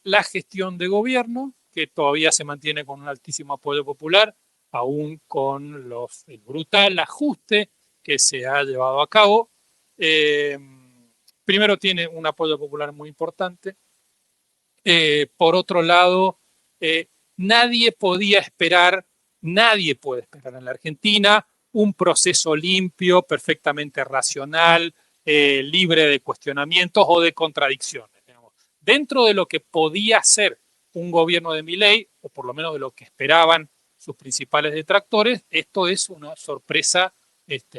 B: la gestión de gobierno, que todavía se mantiene con un altísimo apoyo popular, aún con el brutal ajuste que se ha llevado a cabo, primero tiene un apoyo popular muy importante. Por otro lado, nadie podía esperar, nadie puede esperar en la Argentina un proceso limpio, perfectamente racional, libre de cuestionamientos o de contradicciones. Digamos. Dentro de lo que podía ser un gobierno de Milei, o por lo menos de lo que esperaban sus principales detractores, esto es una sorpresa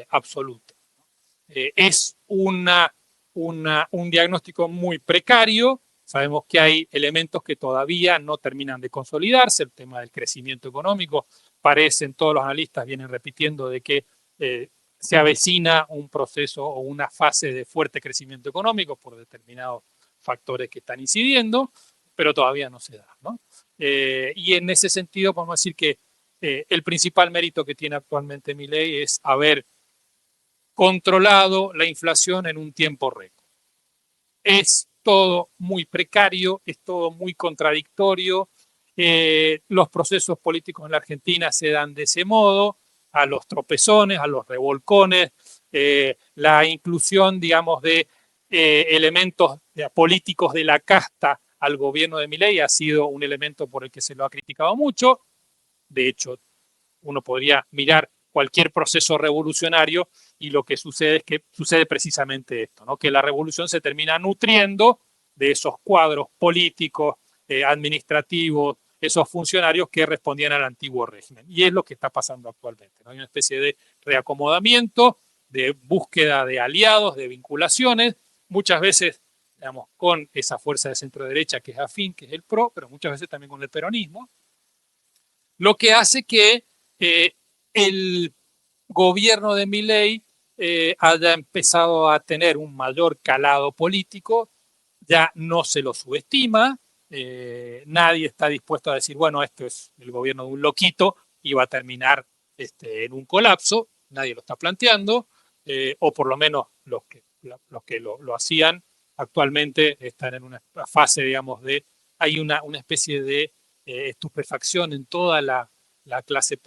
B: absoluta. Es un diagnóstico muy precario. Sabemos que hay elementos que todavía no terminan de consolidarse. El tema del crecimiento económico, parecen todos los analistas vienen repitiendo de que se avecina un proceso o una fase de fuerte crecimiento económico por determinados factores que están incidiendo, pero todavía no se da, ¿no? Y en ese sentido podemos decir que el principal mérito que tiene actualmente Milei es haber controlado la inflación en un tiempo récord. Es todo muy precario, es todo muy contradictorio. Los procesos políticos en la Argentina se dan de ese modo, a los tropezones, a los revolcones, la inclusión, digamos, de elementos políticos de la casta al gobierno de Milei ha sido un elemento por el que se lo ha criticado mucho. De hecho, uno podría mirar cualquier proceso revolucionario y lo que sucede es que sucede precisamente esto, ¿no? Que la revolución se termina nutriendo de esos cuadros políticos, administrativos, esos funcionarios que respondían al antiguo régimen. Y es lo que está pasando actualmente, ¿no? Hay una especie de reacomodamiento, de búsqueda de aliados, de vinculaciones, muchas veces, digamos, con esa fuerza de centro derecha que es afín, que es el PRO, pero muchas veces también con el peronismo, lo que hace que el gobierno de Milei haya empezado a tener un mayor calado político, ya no se lo subestima, nadie está dispuesto a decir, bueno, esto es el gobierno de un loquito y va a terminar en un colapso, nadie lo está planteando, o por lo menos los que lo hacían actualmente están en una fase, digamos, hay una especie de estupefacción en toda la clase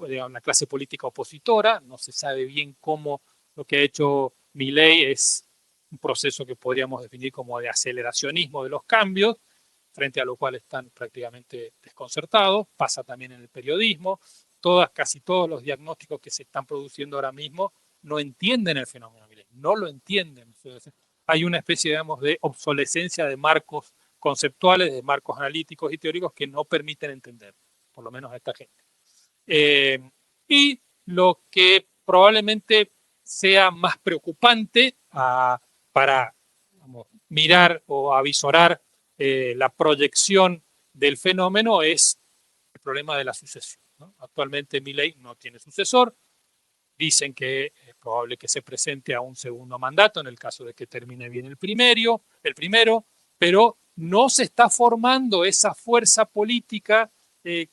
B: política opositora. No se sabe bien cómo lo que ha hecho Milei es un proceso que podríamos definir como de aceleracionismo de los cambios, frente a lo cual están prácticamente desconcertados. Pasa también en el periodismo. Casi todos los diagnósticos que se están produciendo ahora mismo no entienden el fenómeno Milei, no lo entienden. Hay una especie, digamos, de obsolescencia de marcos conceptuales, de marcos analíticos y teóricos que no permiten entender, por lo menos a esta gente. Y lo que probablemente sea más preocupante para mirar o avisorar la proyección del fenómeno es el problema de la sucesión, ¿no? Actualmente Milei no tiene sucesor. Dicen que es probable que se presente a un segundo mandato en el caso de que termine bien el primero, pero no se está formando esa fuerza política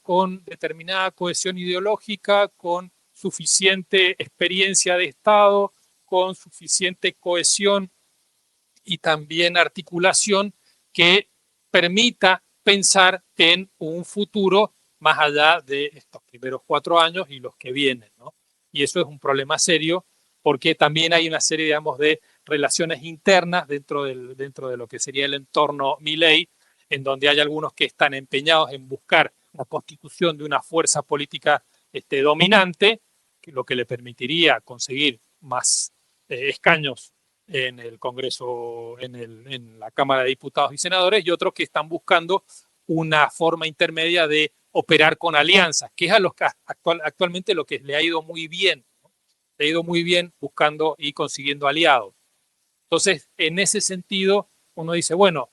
B: con determinada cohesión ideológica, con suficiente experiencia de Estado, con suficiente cohesión y también articulación que permita pensar en un futuro más allá de estos primeros 4 años y los que vienen, ¿no? Y eso es un problema serio porque también hay una serie, digamos, de relaciones internas dentro de lo que sería el entorno Milei, en donde hay algunos que están empeñados en buscar la constitución de una fuerza política dominante, lo que le permitiría conseguir más escaños en el Congreso, en la Cámara de Diputados y Senadores, y otros que están buscando una forma intermedia de operar con alianzas, que es a los que actualmente lo que le ha ido muy bien, ¿no? Le ha ido muy bien buscando y consiguiendo aliados. Entonces, en ese sentido, uno dice, bueno,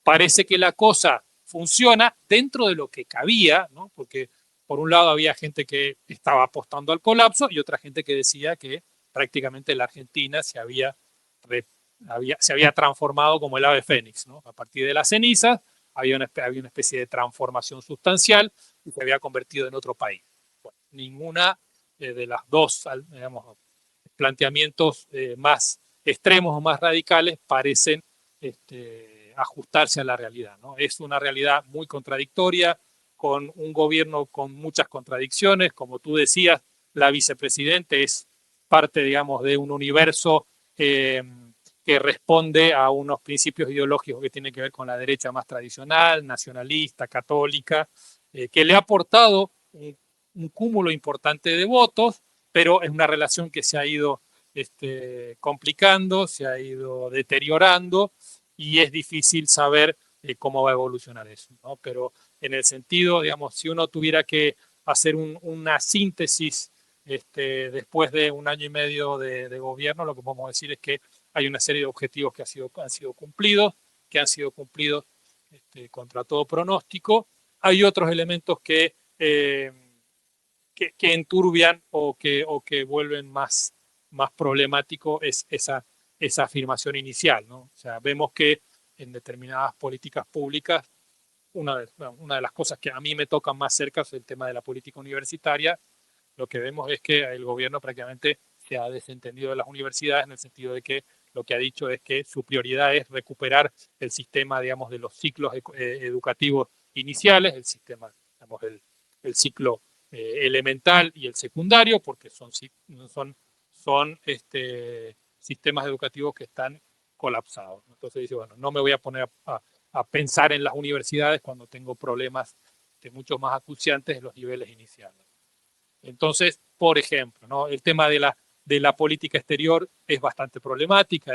B: parece que la cosa funciona dentro de lo que cabía, ¿no? Porque por un lado había gente que estaba apostando al colapso y otra gente que decía que prácticamente la Argentina se había transformado como el ave fénix, ¿no? A partir de las cenizas había una especie de transformación sustancial y se había convertido en otro país. Bueno, ninguna de las dos, digamos, planteamientos más extremos o más radicales parecen ajustarse a la realidad, ¿no? Es una realidad muy contradictoria, con un gobierno con muchas contradicciones. Como tú decías, la vicepresidente es parte, digamos, de un universo que responde a unos principios ideológicos que tienen que ver con la derecha más tradicional, nacionalista, católica, que le ha aportado un cúmulo importante de votos, pero es una relación que se ha ido complicando, se ha ido deteriorando y es difícil saber cómo va a evolucionar eso, ¿no? Pero en el sentido, digamos, si uno tuviera que hacer una síntesis después de 1 año y medio de gobierno, lo que podemos decir es que hay una serie de objetivos que han sido cumplidos, contra todo pronóstico. Hay otros elementos que enturbian o que vuelven más problemático es esa afirmación inicial, ¿no? O sea, vemos que en determinadas políticas públicas, una de las cosas que a mí me tocan más cerca es el tema de la política universitaria. Lo que vemos es que el gobierno prácticamente se ha desentendido de las universidades en el sentido de que lo que ha dicho es que su prioridad es recuperar el sistema, digamos, de los ciclos educativos iniciales, el sistema, digamos, el ciclo elemental y el secundario, porque son sistemas educativos que están colapsados. Entonces dice, bueno, no me voy a poner a pensar en las universidades cuando tengo problemas mucho más acuciantes en los niveles iniciales. Entonces, por ejemplo, ¿no? El tema de la política exterior es bastante problemática,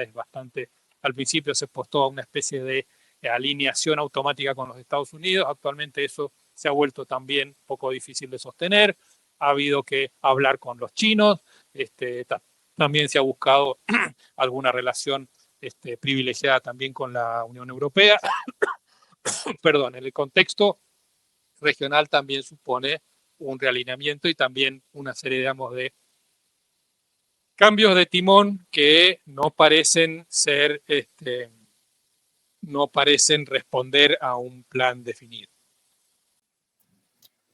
B: al principio se apostó a una especie de alineación automática con los Estados Unidos. Actualmente eso se ha vuelto también poco difícil de sostener. Ha habido que hablar con los chinos. También se ha buscado alguna relación privilegiada también con la Unión Europea. Perdón, en el contexto regional también supone un realineamiento y también una serie, digamos, de cambios de timón que no parecen no parecen responder a un plan definido.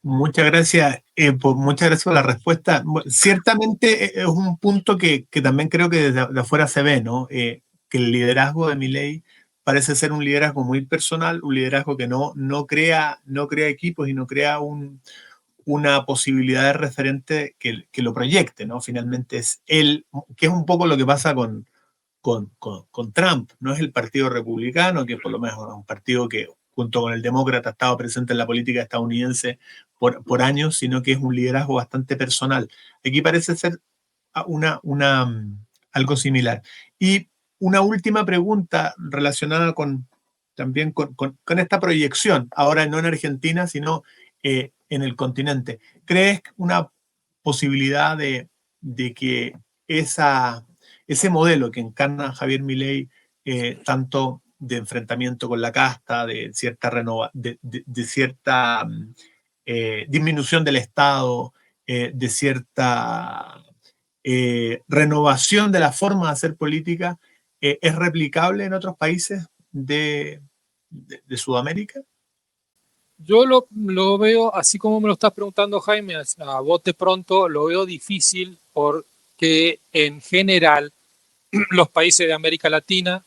A: Muchas gracias, muchas gracias por la respuesta. Ciertamente es un punto que también creo que desde afuera se ve, ¿no? Que el liderazgo de Milei parece ser un liderazgo muy personal, un liderazgo que no crea equipos y no crea una posibilidad de referente que lo proyecte, ¿no? Finalmente es él, que es un poco lo que pasa con Trump. No es el Partido Republicano, que por lo menos es un partido que junto con el demócrata ha estado presente en la política estadounidense por años, sino que es un liderazgo bastante personal. Aquí parece ser algo similar. Y una última pregunta relacionada también con esta proyección, ahora no en Argentina, sino en el continente. ¿Crees una posibilidad de de que ese modelo que encarna Javier Milei, tanto de enfrentamiento con la casta, de cierta, disminución del Estado, de cierta renovación de la forma de hacer política, ¿es replicable en otros países de Sudamérica?
B: Yo lo veo, así como me lo estás preguntando, Jaime, a bote pronto, lo veo difícil porque en general los países de América Latina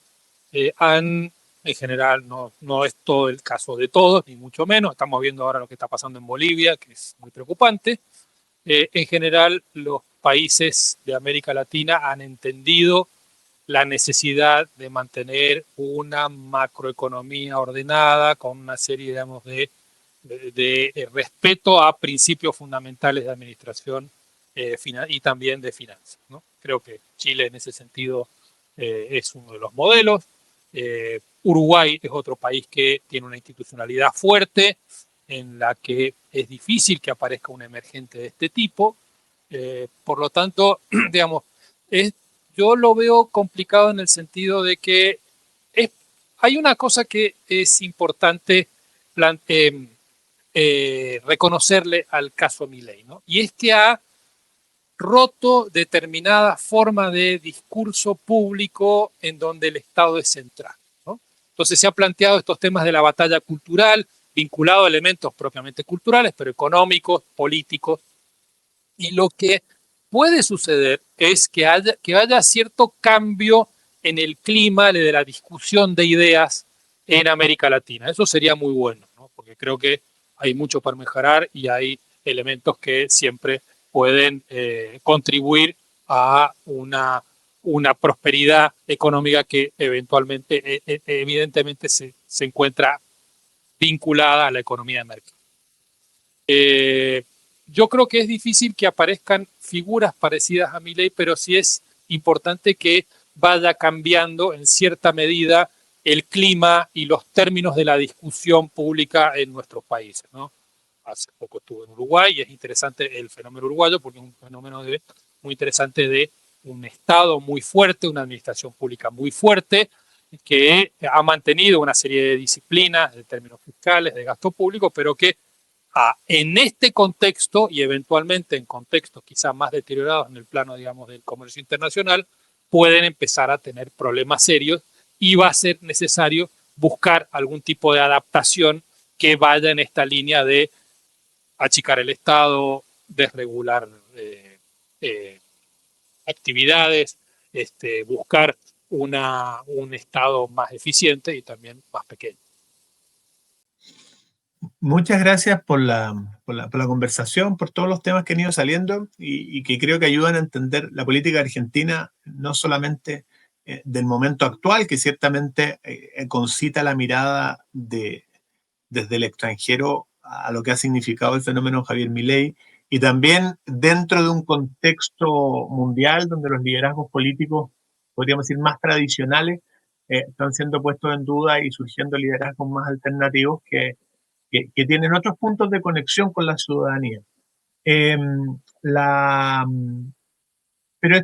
B: en general, no es todo el caso de todos, ni mucho menos, estamos viendo ahora lo que está pasando en Bolivia, que es muy preocupante. En general, los países de América Latina han entendido la necesidad de mantener una macroeconomía ordenada con una serie, digamos, de respeto a principios fundamentales de administración y también de finanzas, ¿no? Creo que Chile en ese sentido es uno de los modelos. Uruguay es otro país que tiene una institucionalidad fuerte en la que es difícil que aparezca un emergente de este tipo. Por lo tanto, digamos, yo lo veo complicado en el sentido de que es, hay una cosa que es importante reconocerle al caso Milei, ¿no? Y es que ha roto determinada forma de discurso público en donde el Estado es central, ¿no? Entonces se han planteado estos temas de la batalla cultural, vinculado a elementos propiamente culturales, pero económicos, políticos, y lo que puede suceder es que haya cierto cambio en el clima de la discusión de ideas en América Latina. Eso sería muy bueno, ¿no? Porque creo que hay mucho para mejorar y hay elementos que siempre pueden contribuir a una prosperidad económica que eventualmente, evidentemente, se encuentra vinculada a la economía de mercado. Eh, yo creo que es difícil que aparezcan figuras parecidas a Milei, pero sí es importante que vaya cambiando en cierta medida el clima y los términos de la discusión pública en nuestros países, ¿no? Hace poco estuve en Uruguay y es interesante el fenómeno uruguayo porque es un fenómeno muy interesante de un Estado muy fuerte, una administración pública muy fuerte, que ha mantenido una serie de disciplinas de términos fiscales, de gasto público, pero que en este contexto y eventualmente en contextos quizás más deteriorados en el plano, digamos, del comercio internacional, pueden empezar a tener problemas serios y va a ser necesario buscar algún tipo de adaptación que vaya en esta línea de achicar el Estado, desregular actividades, buscar un Estado más eficiente y también más pequeño.
A: Muchas gracias por la conversación, por todos los temas que han ido saliendo y que creo que ayudan a entender la política argentina, no solamente del momento actual, que ciertamente concita la mirada desde el extranjero a lo que ha significado el fenómeno Javier Milei, y también dentro de un contexto mundial donde los liderazgos políticos, podríamos decir, más tradicionales, están siendo puestos en duda y surgiendo liderazgos más alternativos que tienen otros puntos de conexión con la ciudadanía. Eh, la, pero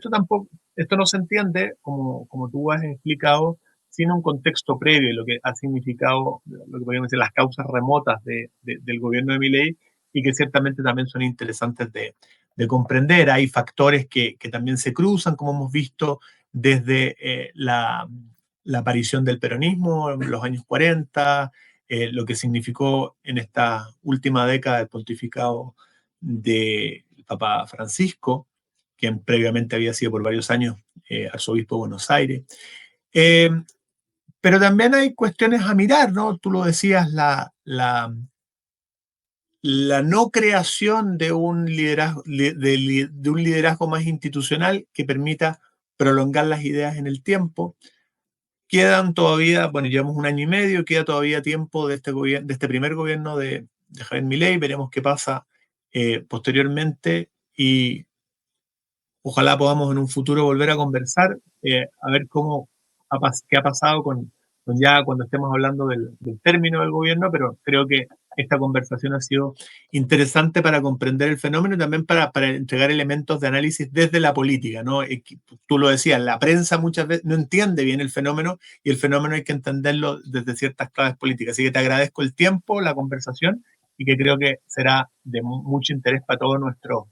A: esto no se entiende, como tú has explicado, sin un contexto previo, lo que ha significado, lo que podríamos decir, las causas remotas del gobierno de Milei, y que ciertamente también son interesantes de comprender. Hay factores que también se cruzan, como hemos visto desde la aparición del peronismo en los años 40, lo que significó en esta última década el pontificado del Papa Francisco, quien previamente había sido por varios años arzobispo de Buenos Aires. Eh, pero también hay cuestiones a mirar, ¿no? Tú lo decías, la no creación de un liderazgo más institucional que permita prolongar las ideas en el tiempo. Quedan todavía, bueno, llevamos un año y medio, queda todavía tiempo de este primer gobierno de Javier Milei, veremos qué pasa posteriormente y ojalá podamos en un futuro volver a conversar, a ver qué ha pasado con ya cuando estemos hablando del término del gobierno, pero creo que esta conversación ha sido interesante para comprender el fenómeno y también para entregar elementos de análisis desde la política, ¿no? Tú lo decías, la prensa muchas veces no entiende bien el fenómeno y el fenómeno hay que entenderlo desde ciertas claves políticas. Así que te agradezco el tiempo, la conversación y que creo que será de mucho interés para todos nuestros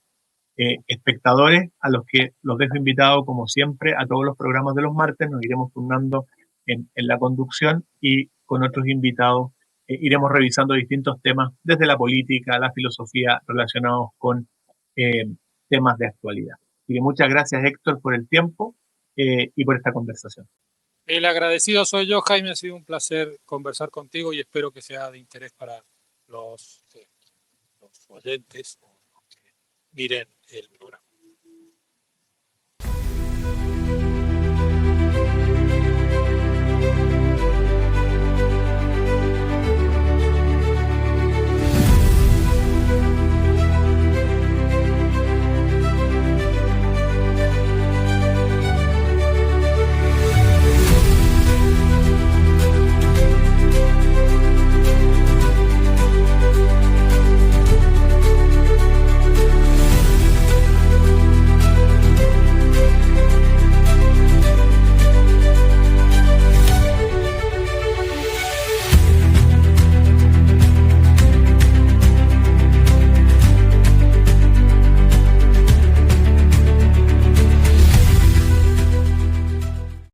A: espectadores, a los que los dejo invitados, como siempre, a todos los programas de los martes. Nos iremos turnando en la conducción y con otros invitados iremos revisando distintos temas desde la política, la filosofía relacionados con temas de actualidad. Así que muchas gracias, Héctor, por el tiempo y por esta conversación.
B: El agradecido soy yo, Jaime. Ha sido un placer conversar contigo y espero que sea de interés para los oyentes que miren el programa.